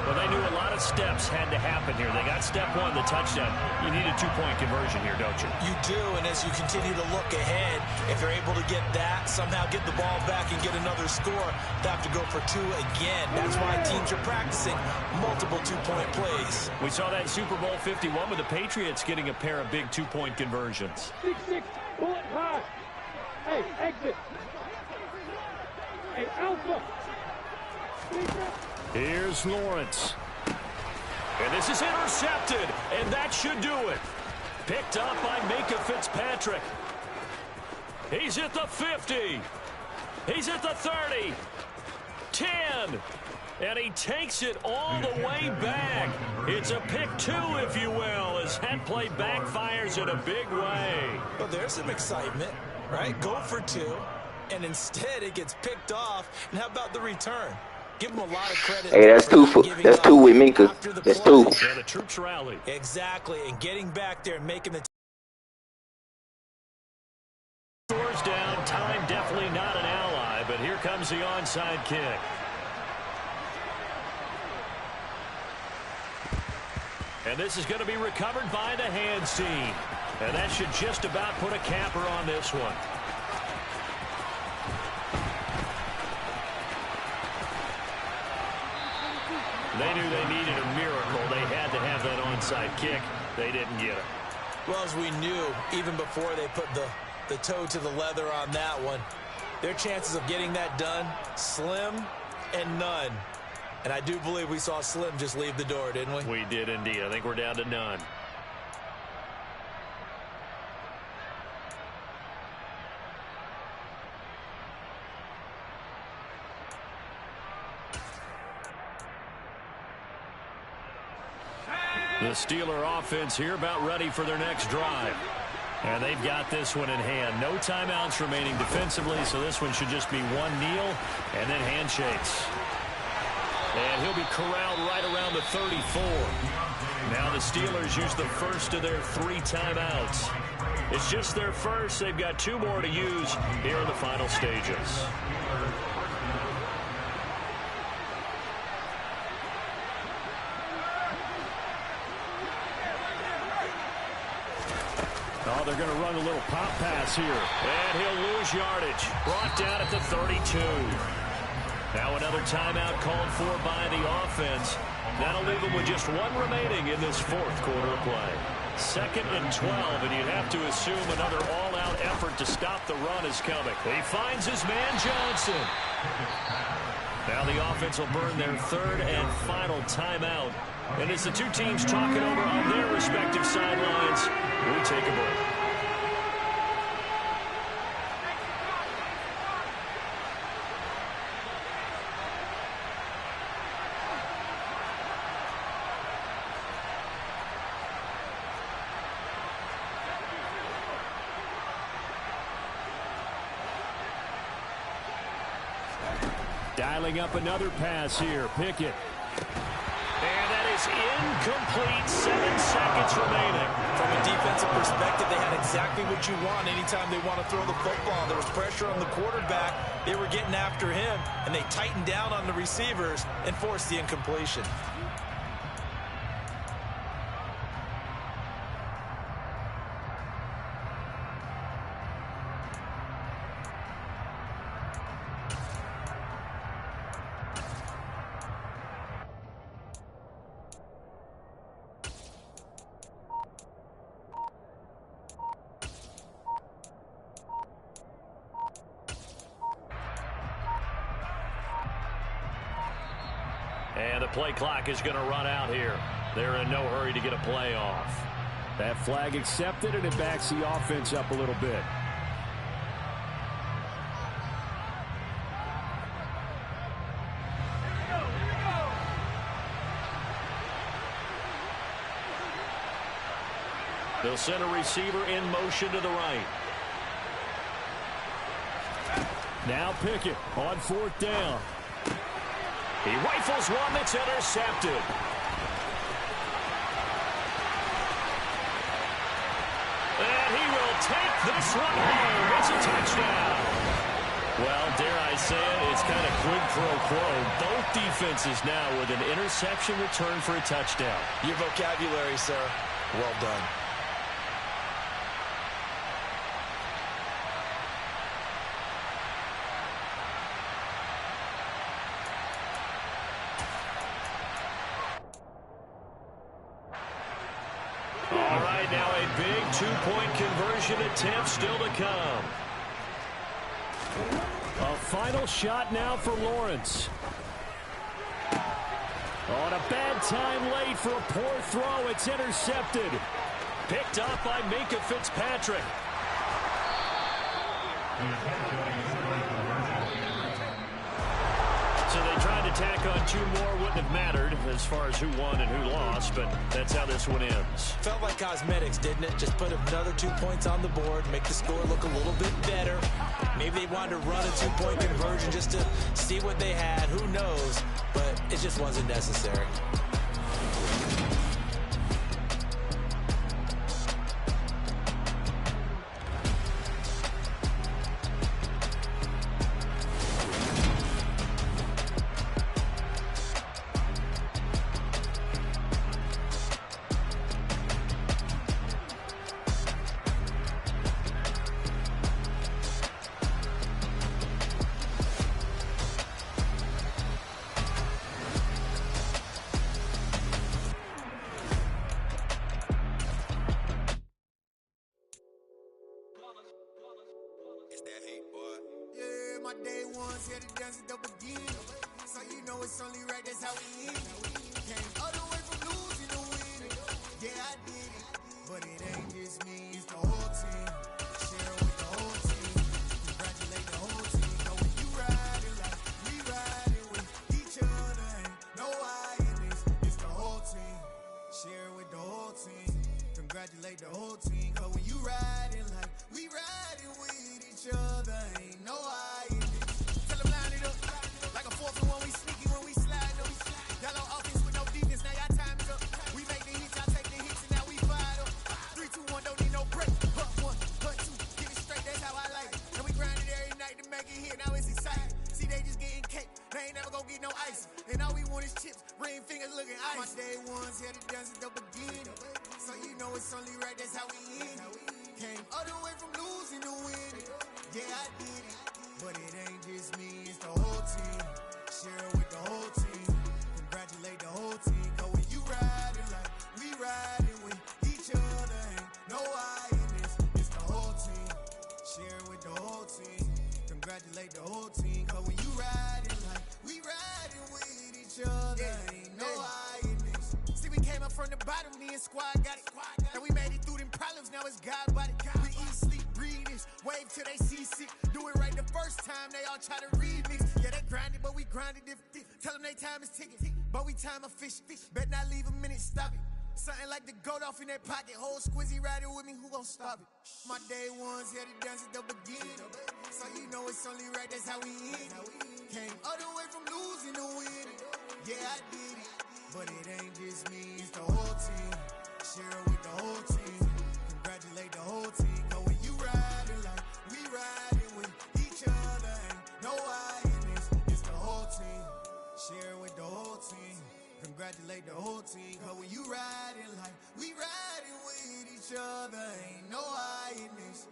Well, they knew a lot of steps had to happen here. They got step 1, the touchdown. You need a 2-point conversion here, don't you? You do, and as you continue to look ahead, if you're able to get that, somehow get the ball back and get another score, they have to go for 2 again. That's why teams are practicing multiple 2-point plays. We saw that in Super Bowl 51 with the Patriots getting a pair of big 2-point conversions. 6-6, pull it high. Hey, exit. Hey, Alpha. Here's Lawrence. And this is intercepted, and that should do it. Picked up by Micah Fitzpatrick. He's at the 50. He's at the 30. 10. And he takes it all the way back. It's a pick 2, if you will, as that play backfires in a big way. Well, there's some excitement, right? Go for 2. and instead it gets picked off. And how about the return? Give him a lot of credit. Hey, that's two with Minka. That's two. Yeah, the troops rally. Exactly, and getting back there and making the Scores down. Time definitely not an ally, but here comes the onside kick. And this is going to be recovered by the hands team. And that should just about put a capper on this one. They knew they needed a miracle. They had to have that onside kick. They didn't get it. Well, as we knew, even before they put the toe to the leather on that one, their chances of getting that done, slim and none. And I do believe we saw Slim just leave the door, didn't we? We did indeed. I think we're down to none. The Steeler offense here about ready for their next drive. And they've got this one in hand. No timeouts remaining defensively, so this one should just be one kneel and then handshakes. And he'll be corralled right around the 34. Now the Steelers use the first of their 3 timeouts. It's just their first. They've got 2 more to use here in the final stages. Oh, they're going to run a little pop pass here. And he'll lose yardage. Brought down at the 32. Now another timeout called for by the offense. That'll leave them with just 1 remaining in this 4th quarter of play. 2nd and 12, and you'd have to assume another all-out effort to stop the run is coming. He finds his man Johnson. Now the offense will burn their 3rd and final timeout. And as the 2 teams talk it over on their respective sidelines, we take a break. Dialing up another pass here. Pickett. And that is incomplete. 7 seconds remaining. From a defensive perspective, they had exactly what you want anytime they want to throw the football. There was pressure on the quarterback. They were getting after him, and they tightened down on the receivers and forced the incompletion. And the play clock is going to run out here. They're in no hurry to get a play off. That flag accepted, and it backs the offense up a little bit. They'll send a receiver in motion to the right. Now Pickett on 4th down. He rifles one that's intercepted. And he will take this one home. It's a touchdown. Well, dare I say it, it's kind of quid pro quo. Both defenses now with an interception return for a touchdown. Your vocabulary, sir. Well done. All right, now a big 2-point conversion attempt still to come. A final shot now for Lawrence. On a bad time late for a poor throw. It's intercepted. Picked up by Minka Fitzpatrick. So they tried to tack on 2 more wouldn't have mattered as far as who won and who lost, but that's how this one ends. Felt like cosmetics, didn't it? Just put another 2 points on the board, make the score look a little bit better. Maybe they wanted to run a 2-point conversion just to see what they had. Who knows? But it just wasn't necessary. My day ones here to dance it up again. So you know it's only right, that's how we end. Came all the way from losing to winning. Yeah, I did it. But it ain't just me, it's the whole team. Share with the whole team. Congratulate the whole team. Know when you riding like we riding with each other. Ain't no I in this, it's the whole team. Share with the whole team. Congratulate the whole team. Cause when you riding like we riding with each other. Ain't no I. Like a 4-for-1, we sneaky when we slide. No, y'all on offense with no defense, now y'all time is up. We make the hits, y'all take the hits, and now we fired up. 3, 2, 1, don't need no break. Hunt 1, hunt 2, get it straight, that's how I like it. And we grind it every night to make it here, now it's exciting. See, they just getting cake, they ain't never gonna get no ice. And all we want is chips, ring fingers looking ice. My day ones here to dance it up again. So you know it's only right, that's how we end. Came all the way from losing to winning. Yeah, I did it. But it ain't just me, it's the whole team. Share with the whole team. Congratulate the whole team. Cause when you riding like we riding with each other. Ain't no I in this, it's the whole team. Share with the whole team. Congratulate the whole team. Cause when you riding like we riding with each other. Ain't no I in this. See, we came up from the bottom, me and squad got it. And we made it through them problems, now it's God body. We eat, sleep, breathe this. Wave till they seasick. Do it right the first time, they all try to remix. Yeah, they grinded, but we grinded different. Tell them they time is ticking, but we time a fish. Bet not leave a minute, stop it. Something like the goat off in that pocket. Whole squizzy riding with me, who gon' stop it? My day ones here to dance it up again. So you know it's only right, that's how we end. Came all the way from losing to winning. Yeah, I did it. But it ain't just me, it's the whole team. Share with the whole team. Congratulate the whole team. Cause when you riding like we riding with each other. Ain't no I in this, it's the whole team. Share with the whole team. Congratulate the whole team. Cause when you riding like we riding with each other. Ain't no I in this.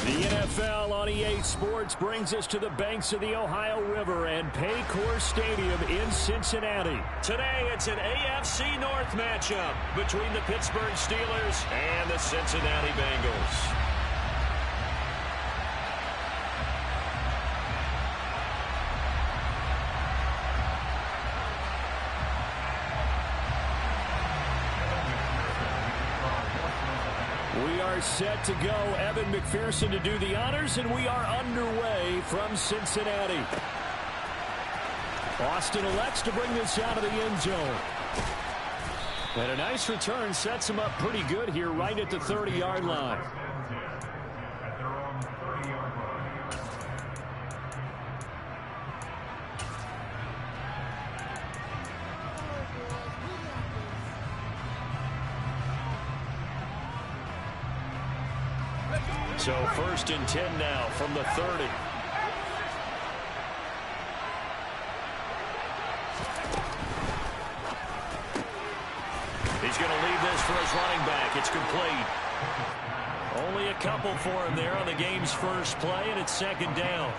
The NFL on EA Sports brings us to the banks of the Ohio River and Paycor Stadium in Cincinnati. Today, it's an AFC North matchup between the Pittsburgh Steelers and the Cincinnati Bengals. We are set to go. Evan McPherson to do the honors, and we are underway from Cincinnati. Austin elects to bring this out of the end zone. And a nice return sets him up pretty good here right at the 30-yard line. So 1st and 10 now from the 30. He's going to leave this for his running back. It's complete. Only a couple for him there on the game's first play, and it's 2nd down.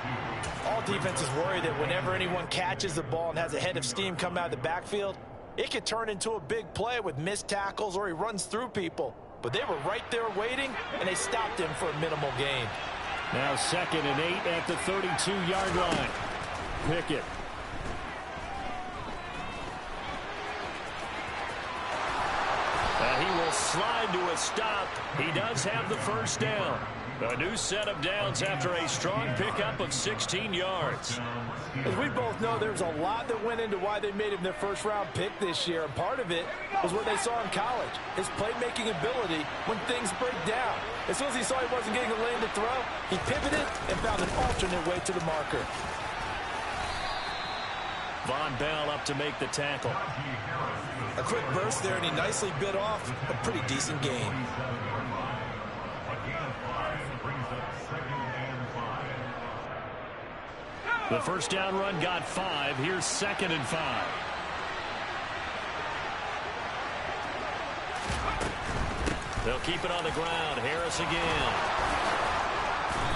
All defenses worry that whenever anyone catches the ball and has a head of steam come out of the backfield, It could turn into a big play with missed tackles or he runs through people. But they were right there waiting, and they stopped him for a minimal gain. Now 2nd and 8 at the 32-yard line. Pickett. He will slide to a stop. He does have the first down. A new set of downs after a strong pickup of 16 yards. As we both know, there's a lot that went into why they made him their first-round pick this year, and part of it was what they saw in college, his playmaking ability when things break down. As soon as he saw he wasn't getting a lane to throw, he pivoted and found an alternate way to the marker. Von Bell up to make the tackle. A quick burst there, and he nicely bit off a pretty decent gain. The first down run got 5. Here's 2nd and 5. They'll keep it on the ground. Harris again.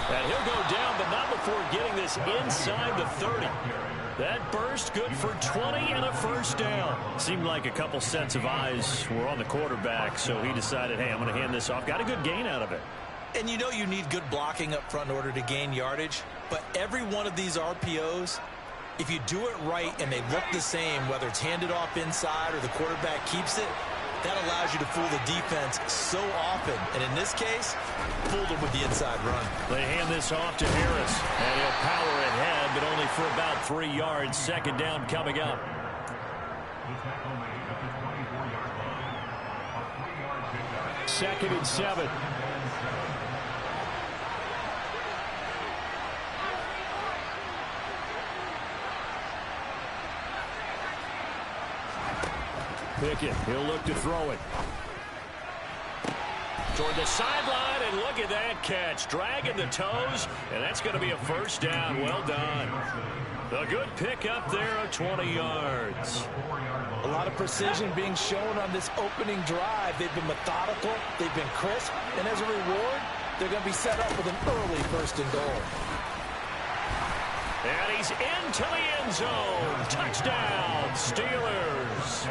And he'll go down, but not before getting this inside the 30. That burst good for 20 and a first down. Seemed like a couple sets of eyes were on the quarterback, so he decided, hey, I'm going to hand this off. Got a good gain out of it. And you know you need good blocking up front in order to gain yardage, but every one of these RPOs, if you do it right and they look the same, whether it's handed off inside or the quarterback keeps it, that allows you to fool the defense so often. And in this case, fooled them with the inside run. They hand this off to Harris, and he'll power ahead, but only for about 3 yards. 2nd down coming up. Second and 7. Pickett, he'll look to throw it. Toward the sideline, and look at that catch. Dragging the toes, and that's going to be a first down. Well done. A good pickup there of 20 yards. A lot of precision being shown on this opening drive. They've been methodical, they've been crisp, and as a reward, they're going to be set up with an early 1st and goal. And he's into the end zone. Touchdown, Steelers.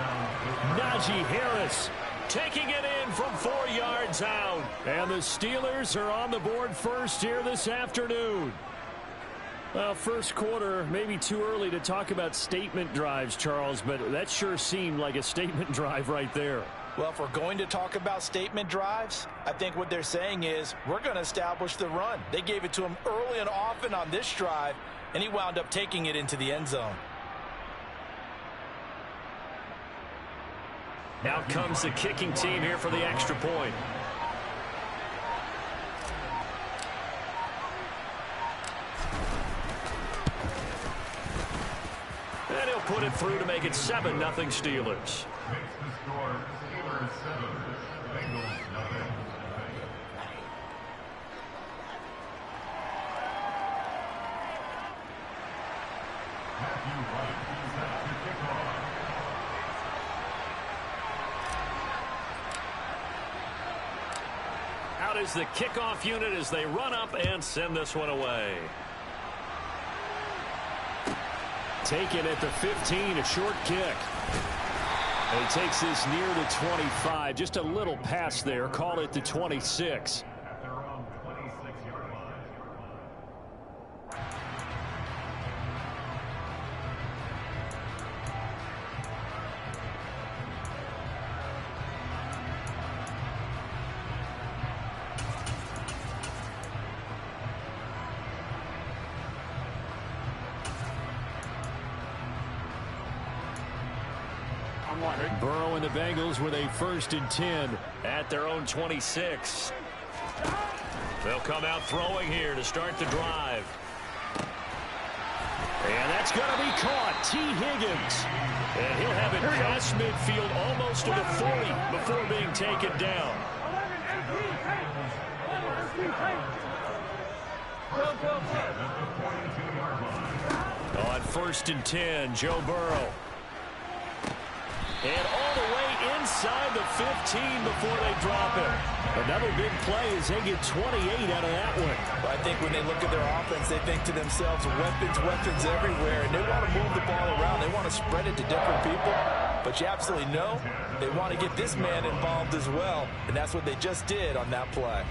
Najee Harris taking it in from 4 yards out. And the Steelers are on the board first here this afternoon. Well, first quarter, maybe too early to talk about statement drives, Charles, but that sure seemed like a statement drive right there. Well, if we're going to talk about statement drives, I think what they're saying is we're going to establish the run. They gave it to him early and often on this drive, and he wound up taking it into the end zone. Now comes the kicking team here for the extra point. And he'll put it through to make it 7-0 Steelers. Out is the kickoff unit as they run up and send this one away. Taken at the 15, a short kick. And he takes this near the 25, just a little pass there, call it the 26. Burrow and the Bengals with a 1st and 10 at their own 26. They'll come out throwing here to start the drive. And that's going to be caught. T. Higgins. And he'll have it past midfield almost to the 40 before being taken down. On 1st and 10, Joe Burrow. And all the way inside the 15 before they drop it. Another big play as they get 28 out of that one. I think when they look at their offense, they think to themselves, weapons everywhere, and they want to move the ball around. They want to spread it to different people. But you absolutely know they want to get this man involved as well, and that's what they just did on that play.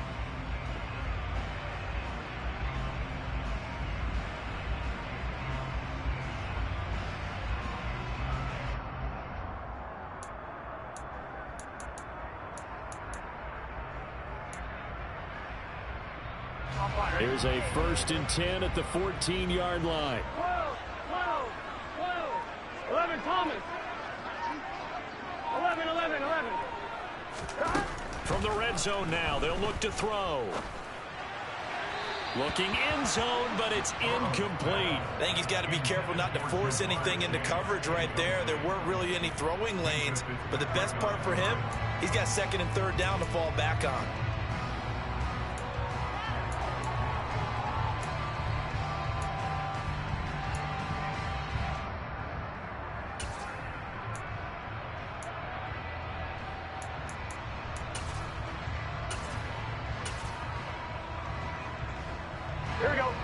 Here's a 1st and 10 at the 14-yard line. 12, 11, Thomas. 11. From the red zone now, they'll look to throw. Looking end zone, but it's incomplete. I think he's got to be careful not to force anything into coverage right there. There weren't really any throwing lanes, but the best part for him, he's got 2nd and 3rd down to fall back on.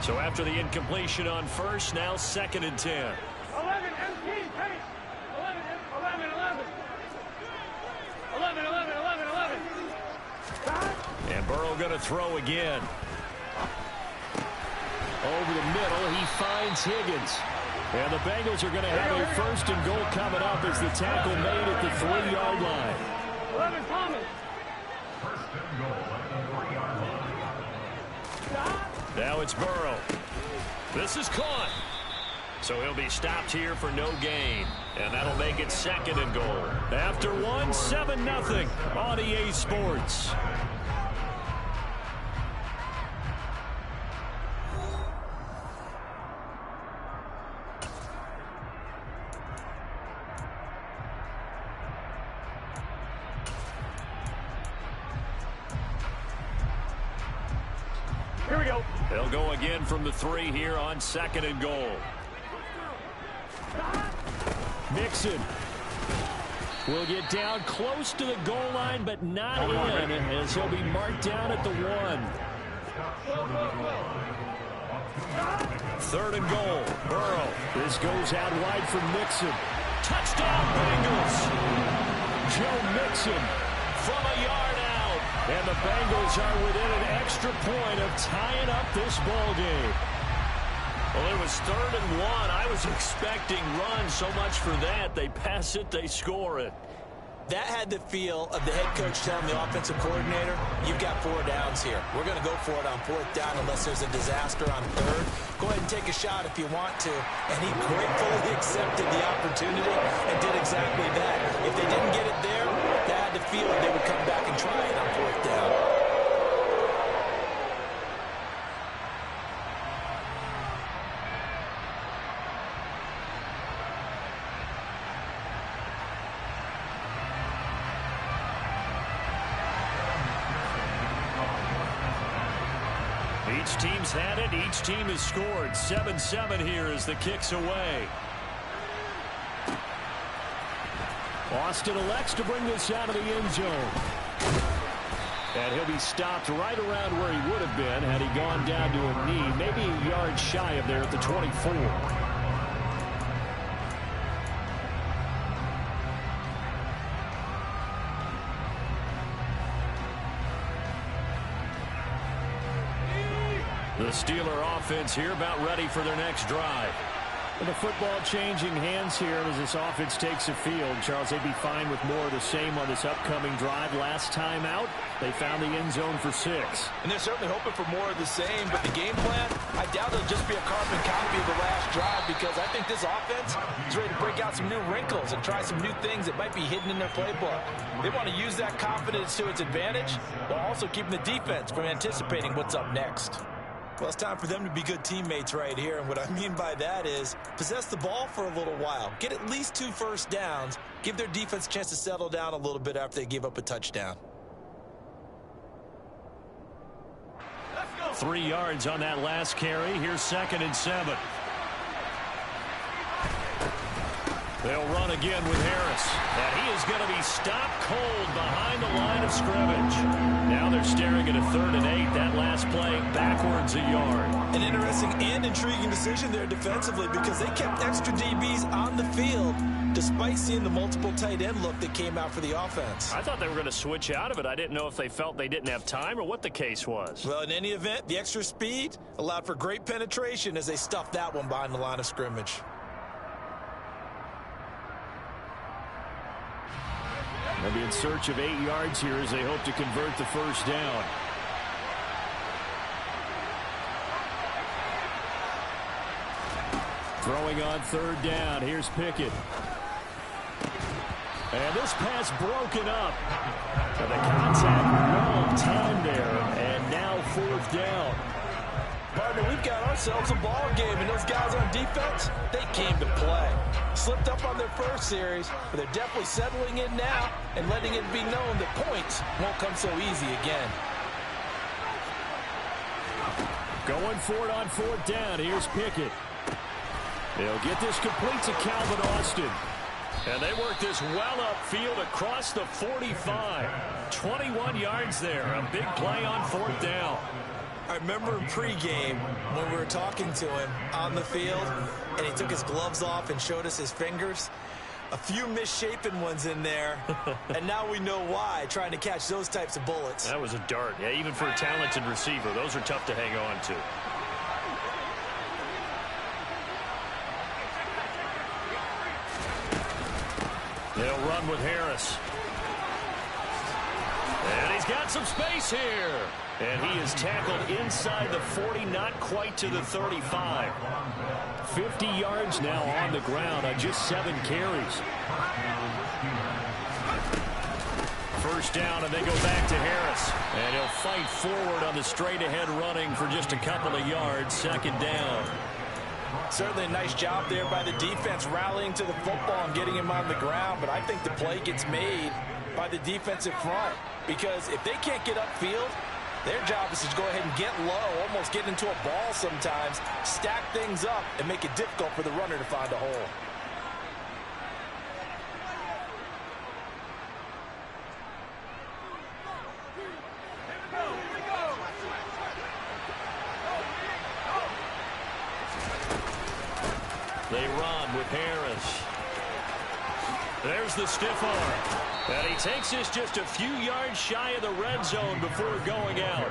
So after the incompletion on 1st, now 2nd and 10. 11, MT, hey! 11. And Burrow going to throw again. Over the middle, he finds Higgins. And the Bengals are going to have a 1st and goal coming up as the tackle made at the 3-yard line. 11, Thomas. Now it's Burrow. This is caught. So he'll be stopped here for no gain. And that'll make it 2nd and goal. After 7-0 on EA Sports. Here we go. They'll go again from the 3 here on 2nd and goal. Mixon will get down close to the goal line, but not in, as he'll be marked down at the 1. 3rd and goal. Burrow. This goes out wide for Mixon. Touchdown, Bengals. Joe Mixon from a yard out. And the Bengals are within an extra point of tying up this ball game. Well, it was 3rd and 1. I was expecting run so much for that. They pass it, they score it. That had the feel of the head coach telling the offensive coordinator, you've got 4 downs here. We're going to go for it on 4th down unless there's a disaster on 3rd. Go ahead and take a shot if you want to. And he gratefully accepted the opportunity and did exactly that. If they didn't get it there, that had the feel they would come back and try it on 4th down. Each team's had it. Each team has scored. 7-7 here as the kick's away. Austin elects to bring this out of the end zone. And he'll be stopped right around where he would have been had he gone down to a knee, maybe a yard shy of there at the 24. The Steeler offense here about ready for their next drive. And the football changing hands here as this offense takes the field. Charles, they'd be fine with more of the same on this upcoming drive. Last time out, they found the end zone for 6. And they're certainly hoping for more of the same, but the game plan, I doubt it'll just be a carbon copy of the last drive because I think this offense is ready to break out some new wrinkles and try some new things that might be hidden in their playbook. They want to use that confidence to its advantage while also keeping the defense from anticipating what's up next. Well, it's time for them to be good teammates right here, and what I mean by that is possess the ball for a little while, get at least 2 first downs, give their defense a chance to settle down a little bit after they give up a touchdown. 3 yards on that last carry. Here's 2nd and 7. They'll run again with Harris. And he is going to be stopped cold behind the line of scrimmage. Now they're staring at a 3rd and 8. That last play backwards a yard. An interesting and intriguing decision there defensively because they kept extra DBs on the field. despite seeing the multiple tight end look that came out for the offense. I thought they were going to switch out of it. I didn't know if they felt they didn't have time or what the case was. Well, in any event, the extra speed allowed for great penetration as they stuffed that one behind the line of scrimmage. They'll be in search of 8 yards here as they hope to convert the first down. Throwing on third down. Here's Pickett. And this pass broken up. And the contact well timed there. And now fourth down. Partner, we've got ourselves a ball game, and those guys on defense, they came to play. Slipped up on their first series, but they're definitely settling in now and letting it be known that points won't come so easy again. Going for it on fourth down. Here's Pickett. They'll get this complete to Calvin Austin. And they work this well upfield across the 45. 21 yards there. A big play on fourth down. I remember in pregame when we were talking to him on the field, and he took his gloves off and showed us his fingers. A few misshapen ones in there, and now we know why, trying to catch those types of bullets. That was a dart. Yeah, even for a talented receiver, those are tough to hang on to. They'll run with Harris. And he's got some space here. And he is tackled inside the 40, not quite to the 35. 50 yards now on the ground on just 7 carries. First down, and they go back to Harris. And he'll fight forward on the straight-ahead running for just a couple of yards. Second down. Certainly a nice job there by the defense rallying to the football and getting him on the ground. But I think the play gets made by the defensive front. Because if they can't get upfield, their job is to go ahead and get low, almost get into a ball sometimes, stack things up, and make it difficult for the runner to find a hole. They run with Harris. There's the stiff arm. And he takes this just a few yards shy of the red zone before going out.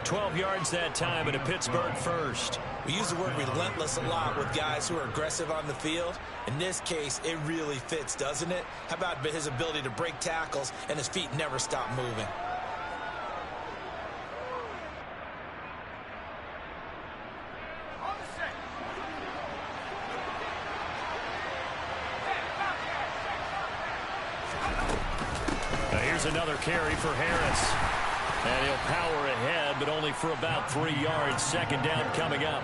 12 yards that time and a Pittsburgh first. We use the word relentless a lot with guys who are aggressive on the field. In this case, it really fits, doesn't it? How about his ability to break tackles and his feet never stop moving? Another carry for Harris. And he'll power ahead, but only for about 3 yards. Second down coming up.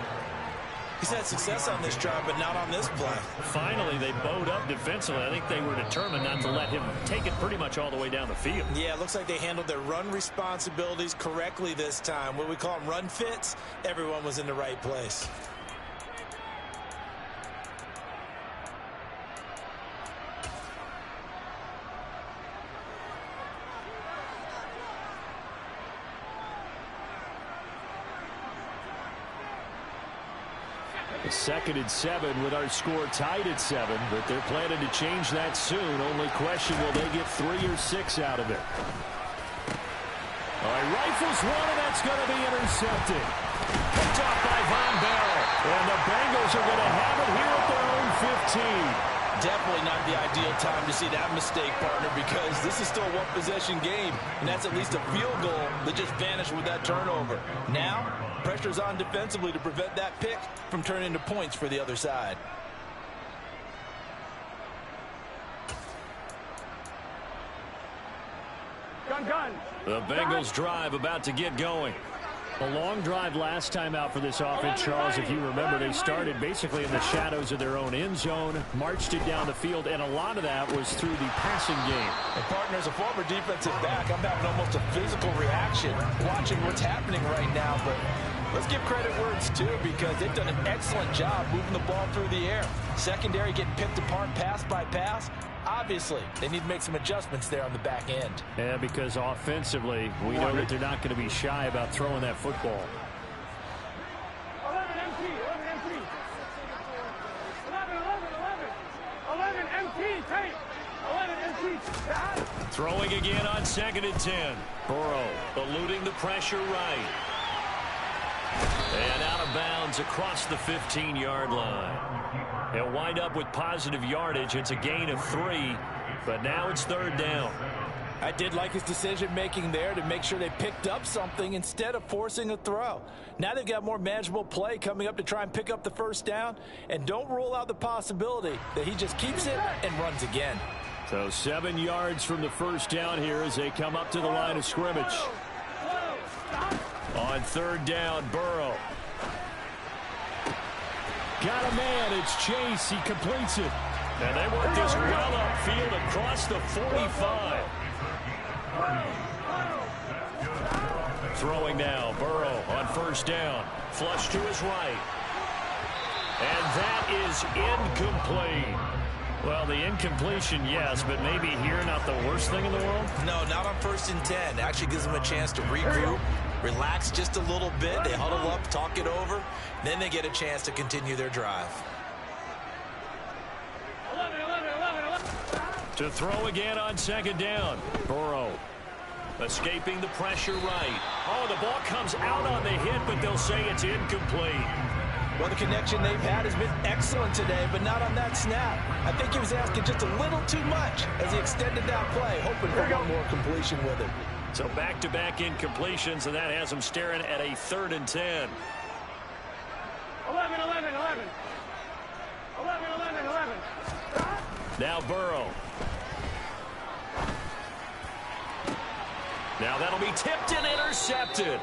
He's had success on this drive, but not on this play. Finally, they bowed up defensively. I think they were determined not to let him take it pretty much all the way down the field. Yeah, it looks like they handled their run responsibilities correctly this time. What we call them run fits, everyone was in the right place. Second and 7 with our score tied at 7, but they're planning to change that soon. Only question, will they get 3 or 6 out of it? All right, rifles one, and that's going to be intercepted. Picked off by Von Bell. And the Bengals are going to have it here at their own 15. Definitely not the ideal time to see that mistake, partner, because this is still a one-possession game, and that's at least a field goal that just vanished with that turnover. Now, pressure's on defensively to prevent that pick from turning into points for the other side. The Bengals drive about to get going. A long drive last time out for this offense, Charles. If you remember, they started basically in the shadows of their own end zone, marched it down the field, and a lot of that was through the passing game. And partner, as a former defensive back, I'm having almost a physical reaction watching what's happening right now. But let's give credit where it's due, because they've done an excellent job moving the ball through the air. Secondary getting picked apart pass by pass. Obviously, they need to make some adjustments there on the back end. Yeah, because offensively, we know that they're not going to be shy about throwing that football. 11 empty. Throwing again on 2nd and 10. Burrow eluding the pressure right. And out of bounds across the 15-yard line. He'll wind up with positive yardage. It's a gain of 3, but now it's 3rd down. I did like his decision-making there to make sure they picked up something instead of forcing a throw. Now they've got more manageable play coming up to try and pick up the 1st down, and don't rule out the possibility that he just keeps it and runs again. So 7 yards from the 1st down here as they come up to the line of scrimmage. On 3rd down, Burrow. Got a man. It's Chase. He completes it. And they work this well upfield across the 45. Throwing now, Burrow on 1st down. Flush to his right. And that is incomplete. Well, the incompletion, yes, but maybe here not the worst thing in the world? No, not on 1st and 10. Actually gives them a chance to regroup, relax just a little bit. They huddle up, talk it over. Then they get a chance to continue their drive. To throw again on 2nd down. Burrow escaping the pressure right. Oh, the ball comes out on the hit, but they'll say it's incomplete. Well, the connection they've had has been excellent today, but not on that snap. I think he was asking just a little too much as he extended that play, hoping for one more completion with it. So back-to-back incompletions, and that has him staring at a 3rd and 10. 11. Now Burrow. Now that'll be tipped and intercepted.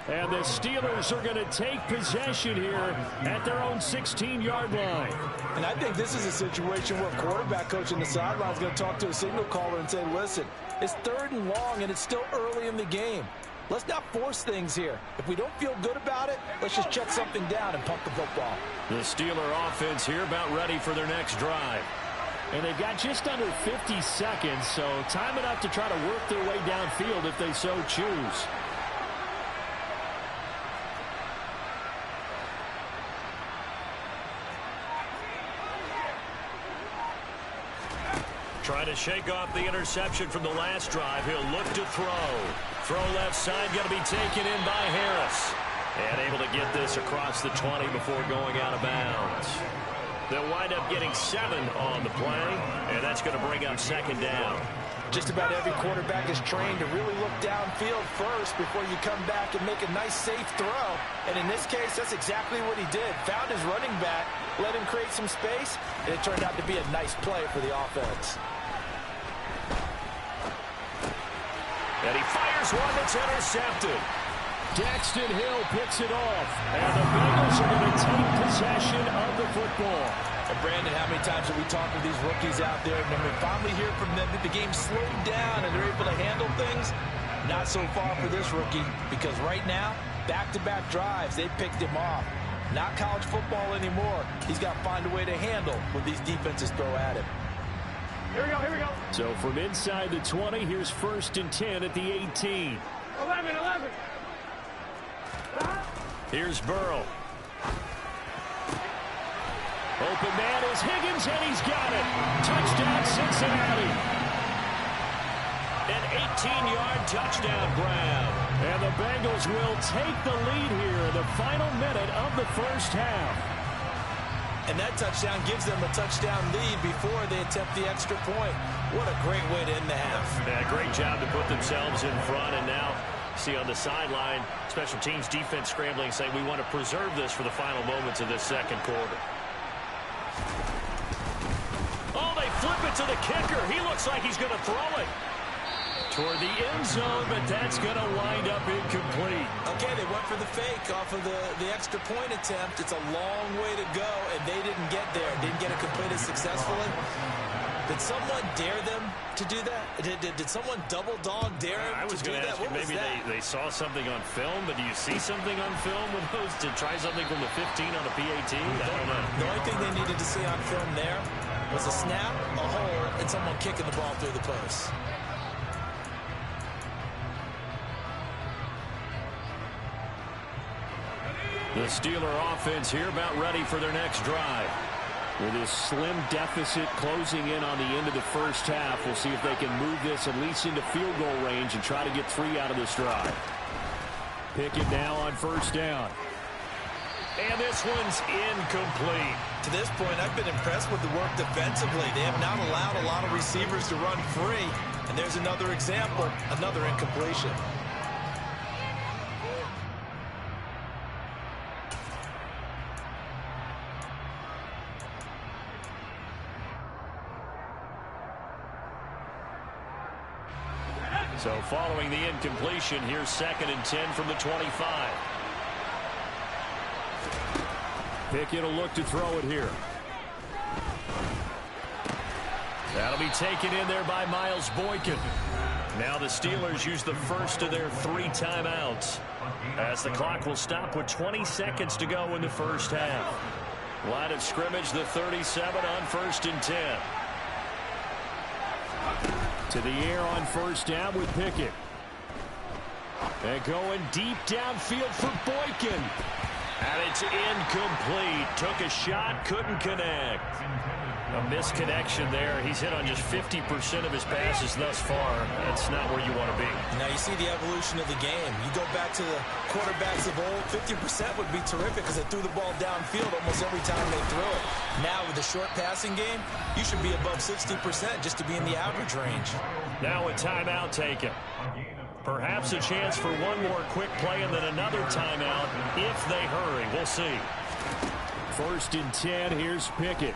And the Steelers are going to take possession here at their own 16-yard line. And I think this is a situation where a quarterback coach on the sideline is going to talk to a signal caller and say, listen, it's 3rd and long and it's still early in the game. Let's not force things here. If we don't feel good about it, let's just shut something down and pump the football. The Steeler offense here about ready for their next drive. And they've got just under 50 seconds, so time enough to try to work their way downfield if they so choose. Trying to shake off the interception from the last drive. He'll look to throw. Throw left side, going to be taken in by Harris. And able to get this across the 20 before going out of bounds. They'll wind up getting 7 on the play, and that's going to bring up 2nd down. Just about every quarterback is trained to really look downfield first before you come back and make a nice, safe throw. And in this case, that's exactly what he did. Found his running back, let him create some space, and it turned out to be a nice play for the offense. And he fires one that's intercepted. Daxton Hill picks it off, and the Bengals are going to take possession of the football. And Brandon, how many times have we talked to these rookies out there, and when we finally hear from them that the game slowed down and they're able to handle things? Not so far for this rookie, because right now, back-to-back drives, they picked him off. Not college football anymore. He's got to find a way to handle what these defenses throw at him. Here we go. So from inside the 20, here's 1st and 10 at the 18. 11. Here's Burrow. Open man is Higgins, and he's got it. Touchdown, Cincinnati. An 18-yard touchdown grab. And the Bengals will take the lead here in the final minute of the 1st half. And that touchdown gives them a touchdown lead before they attempt the extra point. What a great way to end the half. Yeah, great job to put themselves in front, and now see on the sideline, special teams defense scrambling, saying we want to preserve this for the final moments of this 2nd quarter. Oh, they flip it to the kicker. He looks like he's going to throw it toward the end zone, but that's going to wind up incomplete. Okay, they went for the fake off of the extra point attempt. It's a long way to go, and they didn't get there. Didn't get it completed successfully. Did someone dare them to do that? Did someone double dog dare them I was going to ask you, maybe they saw something on film, but do you see something on film with those to try something from the 15 on a PAT? I don't know. The only thing they needed to see on film there was a snap, a hole, and someone kicking the ball through the post. The Steeler offense here about ready for their next drive. With this slim deficit closing in on the end of the first half, we'll see if they can move this at least into field goal range and try to get 3 out of this drive. Pickett now on first down. And this one's incomplete. To this point, I've been impressed with the work defensively. They have not allowed a lot of receivers to run free. And there's another example, another incompletion. So following the incompletion, here's 2nd and 10 from the 25. Pickett will look to throw it here. That'll be taken in there by Miles Boykin. Now the Steelers use the first of their 3 timeouts, as the clock will stop with 20 seconds to go in the first half. Line of scrimmage, the 37 on 1st and 10. To the air on first down with Pickett. And going deep downfield for Boykin. And it's incomplete. Took a shot, couldn't connect. A misconnection there. He's hit on just 50% of his passes thus far. That's not where you want to be. Now you see the evolution of the game. You go back to the quarterbacks of old, 50% would be terrific because they threw the ball downfield almost every time they threw it. Now with the short passing game, you should be above 60% just to be in the average range. Now a timeout taken. Perhaps a chance for one more quick play and then another timeout if they hurry. We'll see. 1st and 10. Here's Pickett.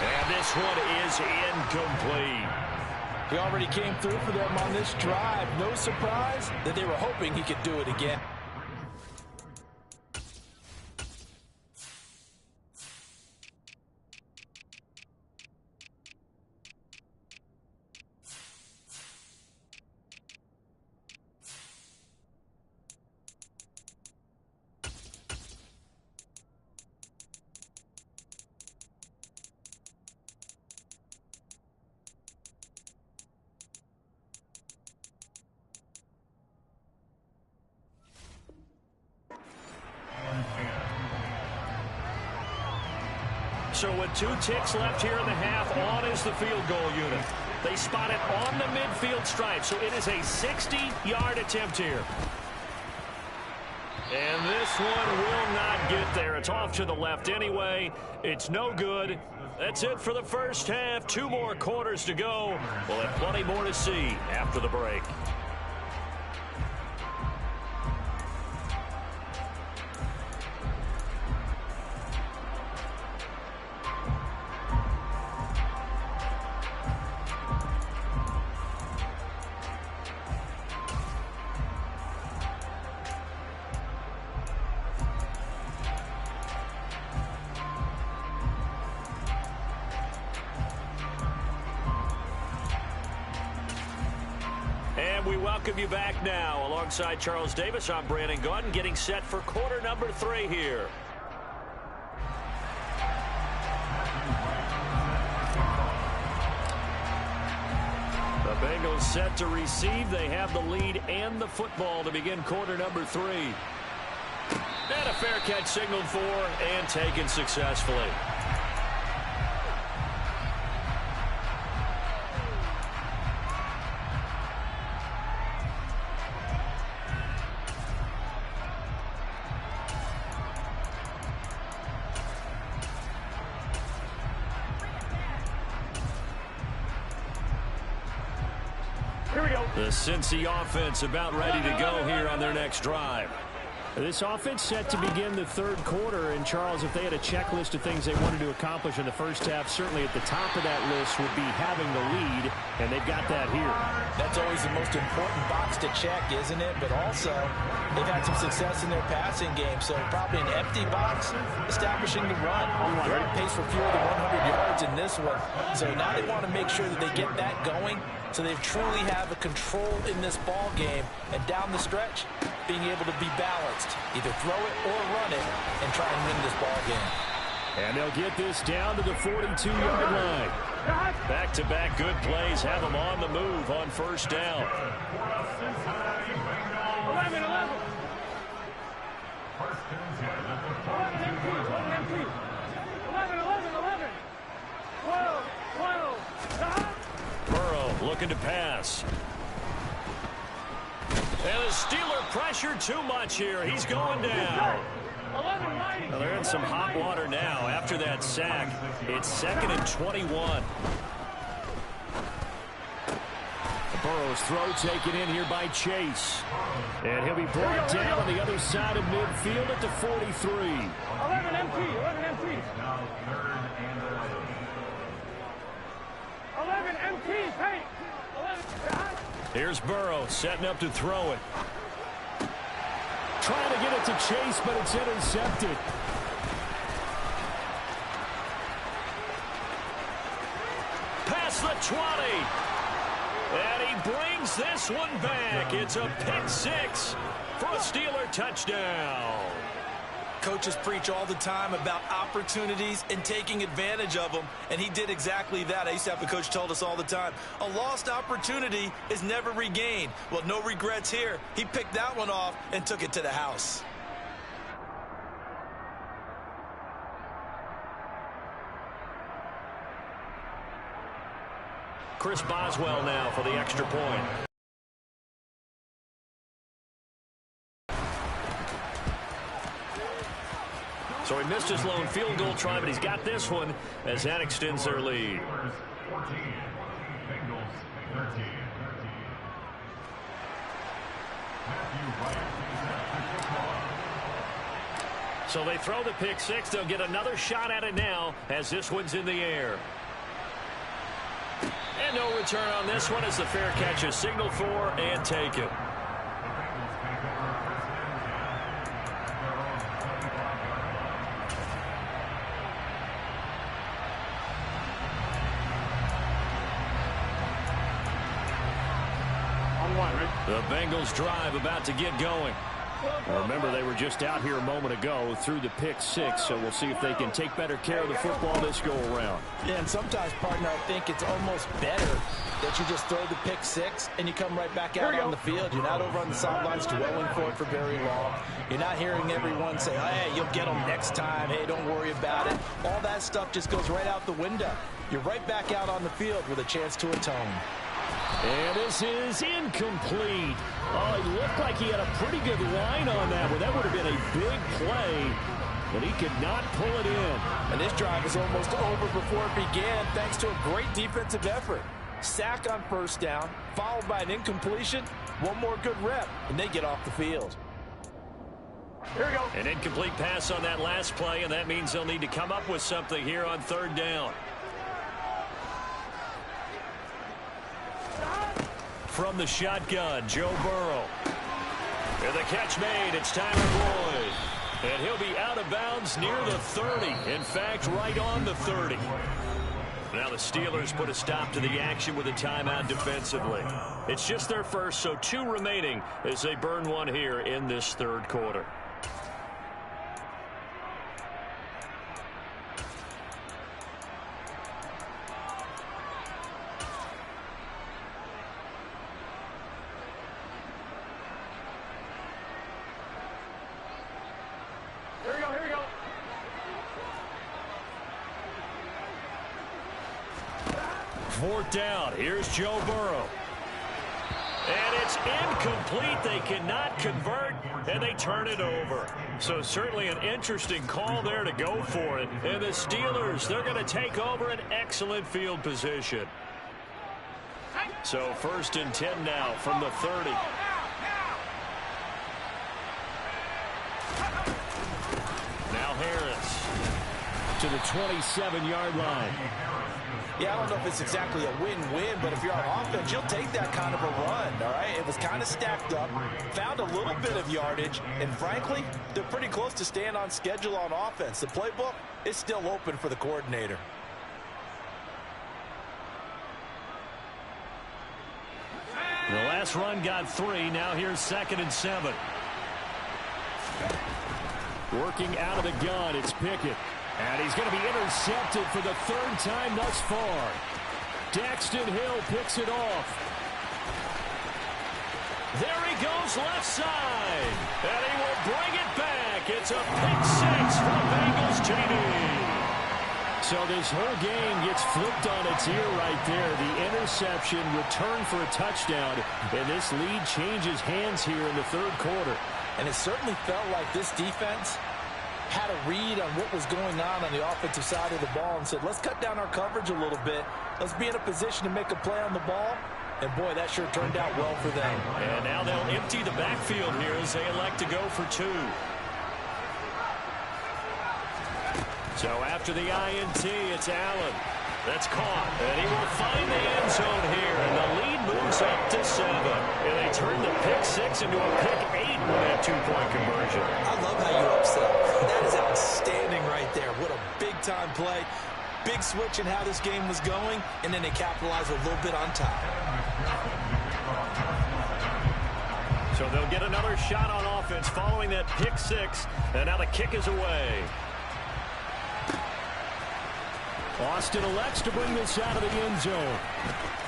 And this one is incomplete. He already came through for them on this drive. No surprise that they were hoping he could do it again. So with 2 ticks left here in the half, on is the field goal unit. They spot it on the midfield stripe, so it is a 60-yard attempt here. And this one will not get there. It's off to the left anyway. It's no good. That's it for the first half. 2 more quarters to go. We'll have plenty more to see after the break. We welcome you back now. Alongside Charles Davis, I'm Brandon Gunn, getting set for quarter number 3 here. The Bengals set to receive. They have the lead and the football to begin quarter number 3. And a fair catch signaled for and taken successfully. The Cincy offense about ready to go here on their next drive. This offense set to begin the 3rd quarter. And, Charles, if they had a checklist of things they wanted to accomplish in the first half, certainly at the top of that list would be having the lead, and they've got that here. That's always the most important box to check, isn't it? But also, they've had some success in their passing game, so probably an empty box, establishing the run. They're at a pace for fewer than 100 yards in this one. So now they want to make sure that they get that going, so they truly have a control in this ball game, and down the stretch, being able to be balanced, either throw it or run it, and try and win this ball game. And they'll get this down to the 42-yard line. Back-to-back good plays have them on the move on first down. 11. Burrow looking to pass. And the Steeler pressure too much here. He's going down. Well, they're in some hot water now after that sack. It's 2nd and 21. Burrow's throw taken in here by Chase. And he'll be brought down on the other side of midfield at the 43. 11 empty. 11 empty. 11 empty. Hey. 11. Here's Burrow setting up to throw it. Trying to get it to Chase, but it's intercepted. Past the 20. And he brings this one back. It's a pick six for a Steeler touchdown. Coaches preach all the time about opportunities and taking advantage of them, and he did exactly that. I used to have a coach told us all the time, a lost opportunity is never regained. Well, no regrets here. He picked that one off and took it to the house. Chris Boswell now for the extra point. So he missed his lone field goal try, but he's got this one as that extends their lead. So they throw the pick six. They'll get another shot at it now as this one's in the air. And no return on this one as the fair catch is signaled for and taken. The Bengals drive about to get going. Remember, they were just out here a moment ago through the pick six, so we'll see if they can take better care of the football this go-around. Yeah, and sometimes, partner, I think it's almost better that you just throw the pick six and you come right back out on the field. You're not over on the sidelines dwelling for it for very long. You're not hearing everyone say, hey, you'll get them next time. Hey, don't worry about it. All that stuff just goes right out the window. You're right back out on the field with a chance to atone. And this is incomplete. Oh, he looked like he had a pretty good line on that one. That would have been a big play, but he could not pull it in. And this drive is almost over before it began thanks to a great defensive effort. Sack on first down, followed by an incompletion, one more good rep, and they get off the field. Here we go. An incomplete pass on that last play, and that means they'll need to come up with something here on third down. From the shotgun, Joe Burrow. And the catch made. It's Tyler Boyd. And he'll be out of bounds near the 30. In fact, right on the 30. Now the Steelers put a stop to the action with a timeout defensively. It's just their first, so 2 remaining as they burn one here in this third quarter. Fourth down. Here's Joe Burrow. And it's incomplete. They cannot convert, and they turn it over. So certainly an interesting call there to go for it. And the Steelers, they're going to take over an excellent field position. So 1st and 10 now from the 30. Now Harris to the 27-yard line. Yeah, I don't know if it's exactly a win-win, but if you're on offense, you'll take that kind of a run, all right? It was kind of stacked up, found a little bit of yardage, and frankly, they're pretty close to staying on schedule on offense. The playbook is still open for the coordinator. The last run got 3. Now here's 2nd and 7. Working out of the gun, it's Pickett. And he's going to be intercepted for the 3rd time thus far. Daxton Hill picks it off. There he goes left side. And he will bring it back. back. It's a pick six for the Bengals, JD. So this whole game gets flipped on its ear right there. The interception, return for a touchdown, and this lead changes hands here in the third quarter. And it certainly felt like this defense had a read on what was going on the offensive side of the ball and said, let's cut down our coverage a little bit. Let's be in a position to make a play on the ball. And, boy, that sure turned out well for them. And now they'll empty the backfield here as they elect to go for two. So after the INT, it's Allen. That's caught. And he will find the end zone here. And the lead moves up to 7. And they turn the pick six into a pick 8 with that two-point conversion. I love how you upsell. That is outstanding right there. What a big-time play. Big switch in how this game was going. And then they capitalize a little bit on top. So they'll get another shot on offense following that pick six. And now the kick is away. Austin elects to bring this out of the end zone.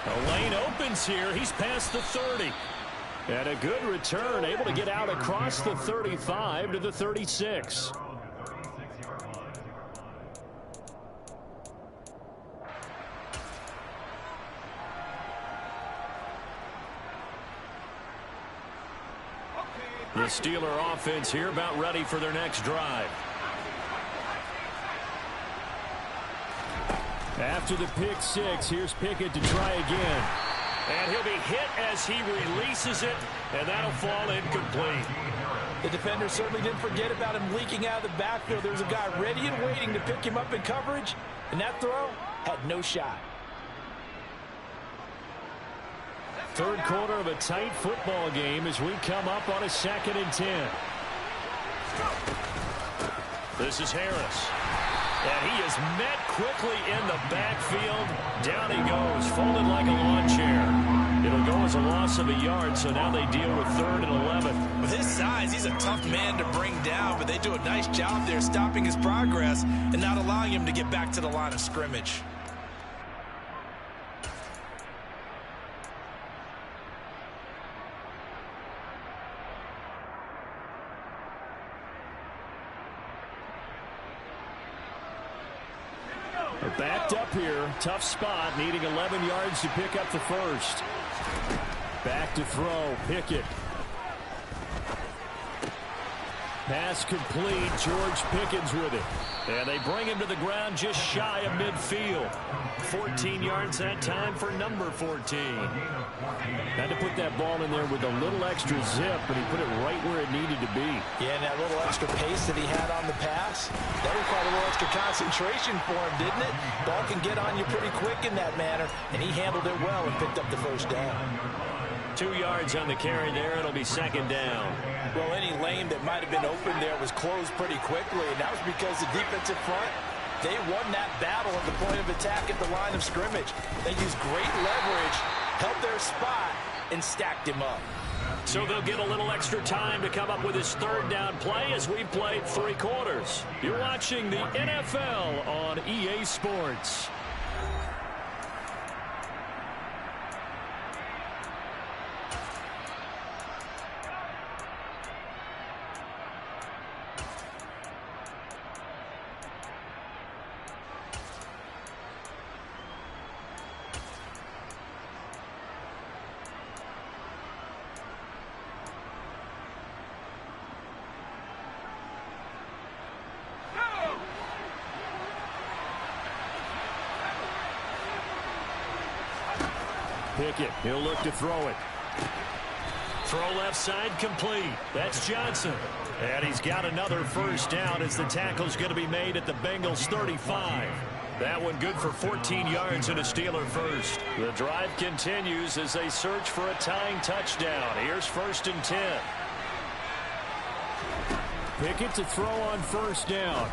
The lane opens here. He's past the 30. And a good return, able to get out across the 35 to the 36. The Steeler offense here about ready for their next drive. After the pick six, here's Pickett to try again. And he'll be hit as he releases it, and that'll fall incomplete. The defender certainly didn't forget about him leaking out of the backfield. There was a guy ready and waiting to pick him up in coverage, and that throw had no shot. Third quarter of a tight football game as we come up on a 2nd and 10. This is Harris. And he is met quickly in the backfield. Down he goes, folded like a lawn chair. It'll go as a loss of a yard, so now they deal with 3rd and 11. With his size, he's a tough man to bring down, but they do a nice job there stopping his progress and not allowing him to get back to the line of scrimmage. Backed up here, tough spot, needing 11 yards to pick up the first. Back to throw, Pickett. Pass complete, George Pickens with it. And they bring him to the ground just shy of midfield. 14 yards that time for number 14. Had to put that ball in there with a little extra zip, but he put it right where it needed to be. Yeah, and that little extra pace that he had on the pass, that required a little extra concentration for him, didn't it? Ball can get on you pretty quick in that manner, and he handled it well and picked up the first down. 2 yards on the carry there. It'll be 2nd down. Well, any lane that might have been open there was closed pretty quickly, and that was because the defensive front, they won that battle at the point of attack at the line of scrimmage. They used great leverage, held their spot, and stacked him up. So they'll get a little extra time to come up with his 3rd down play as we've played 3 quarters. You're watching the NFL on EA Sports. Pickett, he'll look to throw it. Throw left side complete. That's Johnson. And he's got another first down as the tackle's going to be made at the Bengals 35. That one good for 14 yards and a Steeler first. The drive continues as they search for a tying touchdown. Here's 1st and 10. Pickett to throw on 1st down.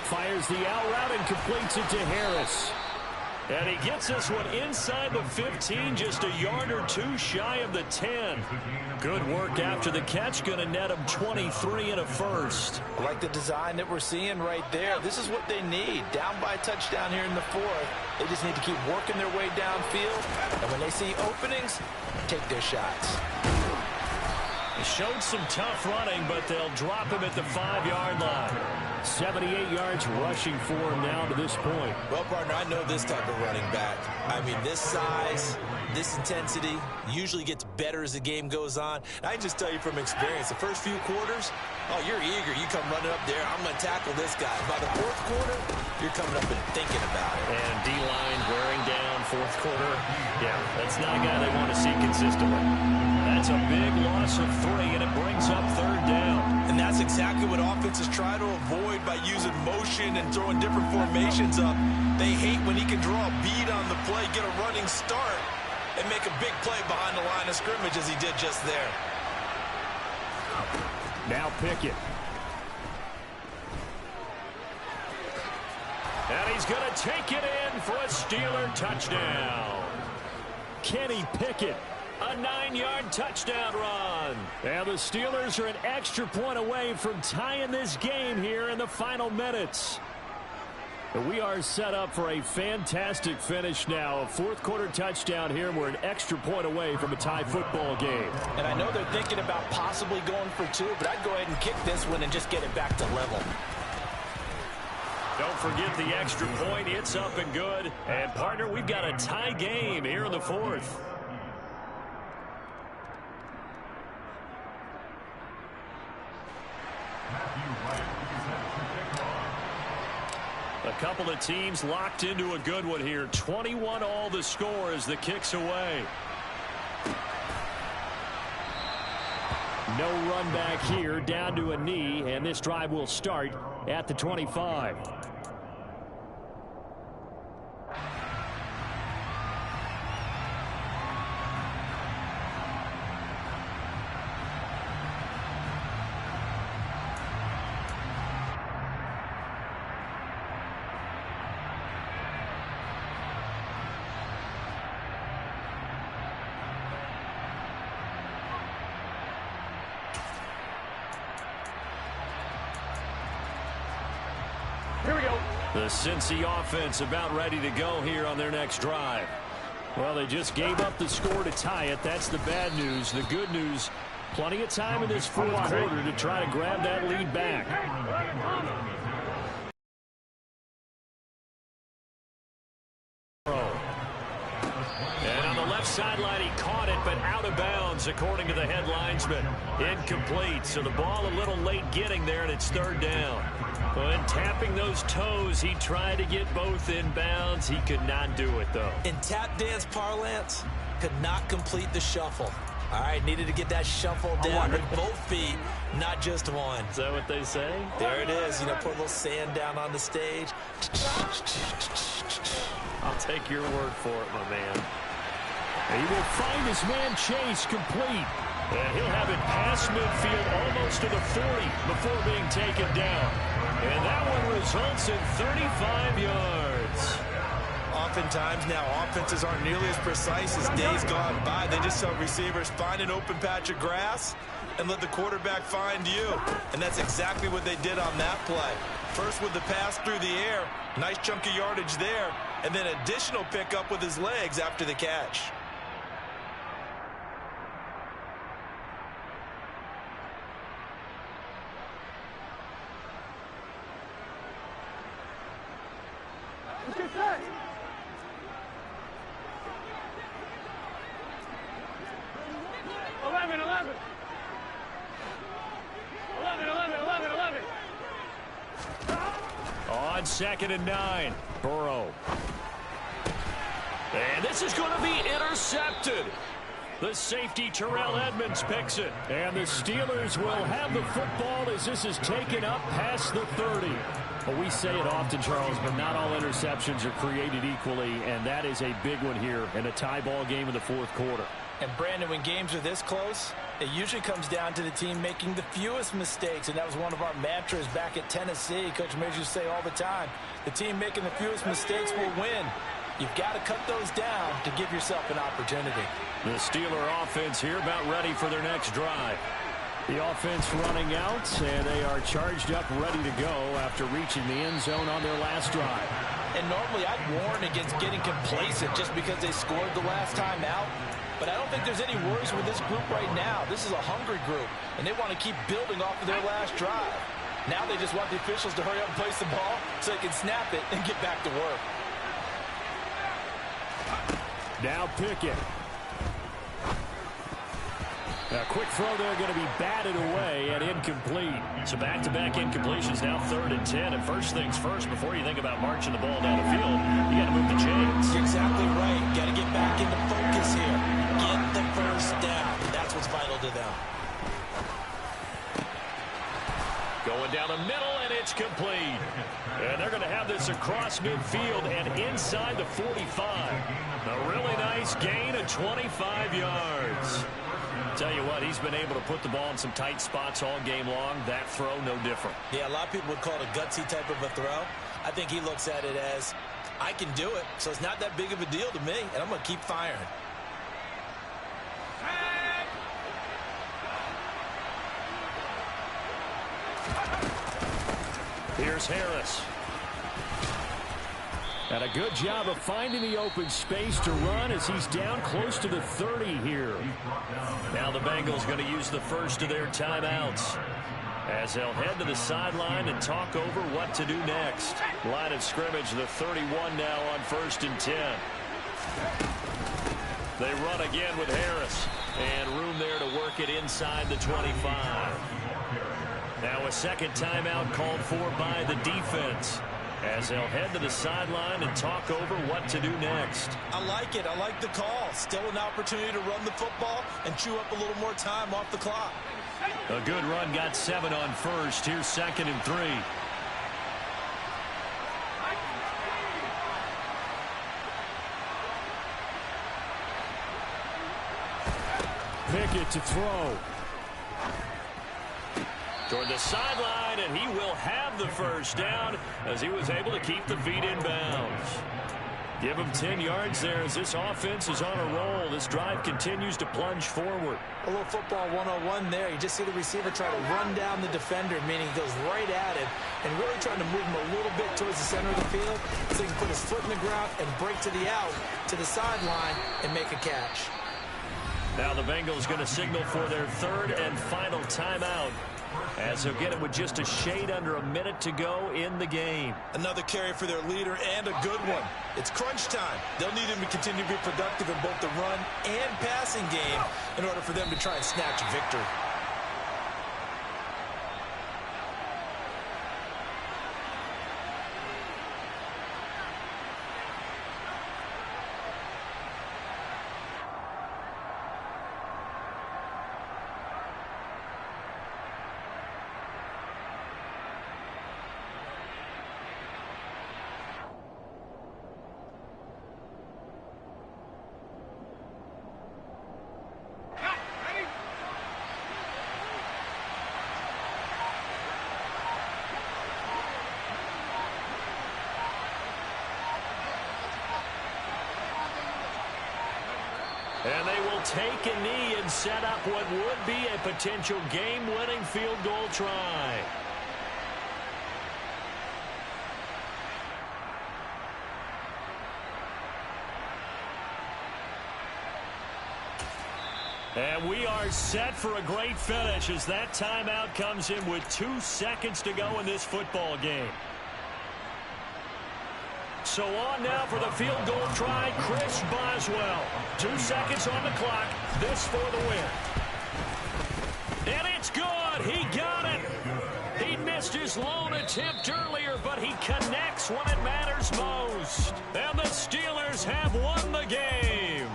Fires the out route and completes it to Harris. And he gets this one inside the 15, just a yard or 2 shy of the 10. Good work after the catch, going to net him 23 and a first. I like the design that we're seeing right there. This is what they need. Down by a touchdown here in the 4th. They just need to keep working their way downfield. And when they see openings, take their shots. Showed some tough running, but they'll drop him at the 5-yard line. 78 yards rushing for him now to this point. Well, partner, I know this type of running back. I mean, this size, this intensity usually gets better as the game goes on. And I can just tell you from experience, the first few quarters, oh, you're eager. You come running up there, I'm going to tackle this guy. By the fourth quarter, you're coming up and thinking about it. And D-line wearing down fourth quarter. Yeah, that's not a guy they want to see consistently. That's a big loss of 3, and it brings up 3rd down. And that's exactly what offenses try to avoid by using motion and throwing different formations up. They hate when he can draw a bead on the play, get a running start, and make a big play behind the line of scrimmage as he did just there. Now Pickett. And he's going to take it in for a Steeler touchdown. Kenny Pickett. A 9-yard touchdown run. And the Steelers are an extra point away from tying this game here in the final minutes. We are set up for a fantastic finish now. A fourth-quarter touchdown here. We're an extra point away from a tie football game. And I know they're thinking about possibly going for 2, but I'd go ahead and kick this one and just get it back to level. Don't forget the extra point. It's up and good. And, partner, we've got a tie game here in the 4th. A couple of teams locked into a good one here. 21 all the score as the kick's away. No run back here, down to a knee, and this drive will start at the 25. Here we go. The Cincy offense about ready to go here on their next drive. Well, they just gave up the score to tie it. That's the bad news. The good news, plenty of time in this fourth quarter to try to grab that lead back. And on the left sideline, he caught it, but out of bounds, according to the head linesman. Incomplete, so the ball a little late getting there, and it's 3rd down. When tapping those toes, he tried to get both in bounds. He could not do it, though. In tap dance parlance, could not complete the shuffle. All right, needed to get that shuffle down with both feet, not just one. Is that what they say? There it is. You know, put a little sand down on the stage. I'll take your word for it, my man. And he will find his man Chase complete. And he'll have it past midfield almost to the 40 before being taken down. And that one results in 35 yards. Oftentimes now offenses aren't nearly as precise as days gone by. They just tell receivers, find an open patch of grass and let the quarterback find you. And that's exactly what they did on that play. First with the pass through the air, nice chunk of yardage there, and then additional pickup with his legs after the catch. Let's get set. On 2nd and 9, Burrow. And this is going to be intercepted. The safety, Terrell Edmonds, picks it. And the Steelers will have the football as this is taken up past the 30. Well, we say it often, Charles, but not all interceptions are created equally, and that is a big one here in a tie ball game in the fourth quarter. And, Brandon, when games are this close, it usually comes down to the team making the fewest mistakes, and that was one of our mantras back at Tennessee. Coach Major used to say all the time, the team making the fewest mistakes will win. You've got to cut those down to give yourself an opportunity. The Steeler offense here about ready for their next drive. The offense running out, and they are charged up, ready to go after reaching the end zone on their last drive. And normally I'd warn against getting complacent just because they scored the last time out. But I don't think there's any worries with this group right now. This is a hungry group, and they want to keep building off of their last drive. Now they just want the officials to hurry up and place the ball so they can snap it and get back to work. Now Pickett. A quick throw there going to be batted away and incomplete. So back-to-back incompletions, now 3rd and 10. And first things first, before you think about marching the ball down the field, you got to move the chains. You're exactly right. Got to get back into focus here. Get the first down. That's what's vital to them. Going down the middle, and it's complete. And they're going to have this across midfield and inside the 45. A really nice gain of 25 yards. Tell you what, he's been able to put the ball in some tight spots all game long. That throw, no different. Yeah, a lot of people would call it a gutsy type of a throw. I think he looks at it as, I can do it, so it's not that big of a deal to me, and I'm going to keep firing. Here's Harris. And a good job of finding the open space to run as he's down close to the 30 here. Now the Bengals going to use the first of their timeouts as they'll head to the sideline and talk over what to do next. Line of scrimmage, the 31 now on 1st and 10. They run again with Harris. And room there to work it inside the 25. Now a second timeout called for by the defense as they'll head to the sideline and talk over what to do next. I like it. I like the call. Still an opportunity to run the football and chew up a little more time off the clock. A good run, got 7 on first. Here's 2nd and 3. Pickett to throw. Toward the sideline, and he will have the first down as he was able to keep the feet in bounds. Give him 10 yards there as this offense is on a roll. This drive continues to plunge forward. A little football 101 there. You just see the receiver try to run down the defender, meaning he goes right at him and really trying to move him a little bit towards the center of the field so he can put his foot in the ground and break to the out, to the sideline, and make a catch. Now the Bengals going to signal for their 3rd and final timeout as they'll get it with just a shade under a minute to go in the game. Another carry for their leader and a good one. It's crunch time. They'll need him to continue to be productive in both the run and passing game in order for them to try and snatch a victory. And they will take a knee and set up what would be a potential game-winning field goal try. And we are set for a great finish as that timeout comes in with 2 seconds to go in this football game. So on now for the field goal try, Chris Boswell. 2 seconds on the clock. This for the win. And it's good. He got it. He missed his lone attempt earlier, but he connects when it matters most. And the Steelers have won the game.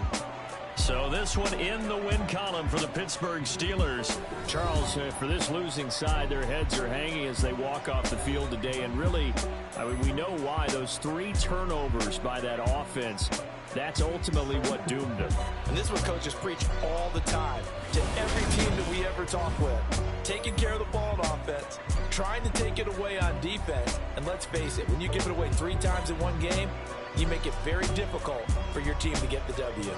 So this one in the win column for the Pittsburgh Steelers. Charles, for this losing side, their heads are hanging as they walk off the field today. And really, I mean, we know why. Those 3 turnovers by that offense, that's ultimately what doomed them. And this is what coaches preach all the time to every team that we ever talk with. Taking care of the ball on offense, trying to take it away on defense. And let's face it, when you give it away 3 times in one game, you make it very difficult for your team to get the W.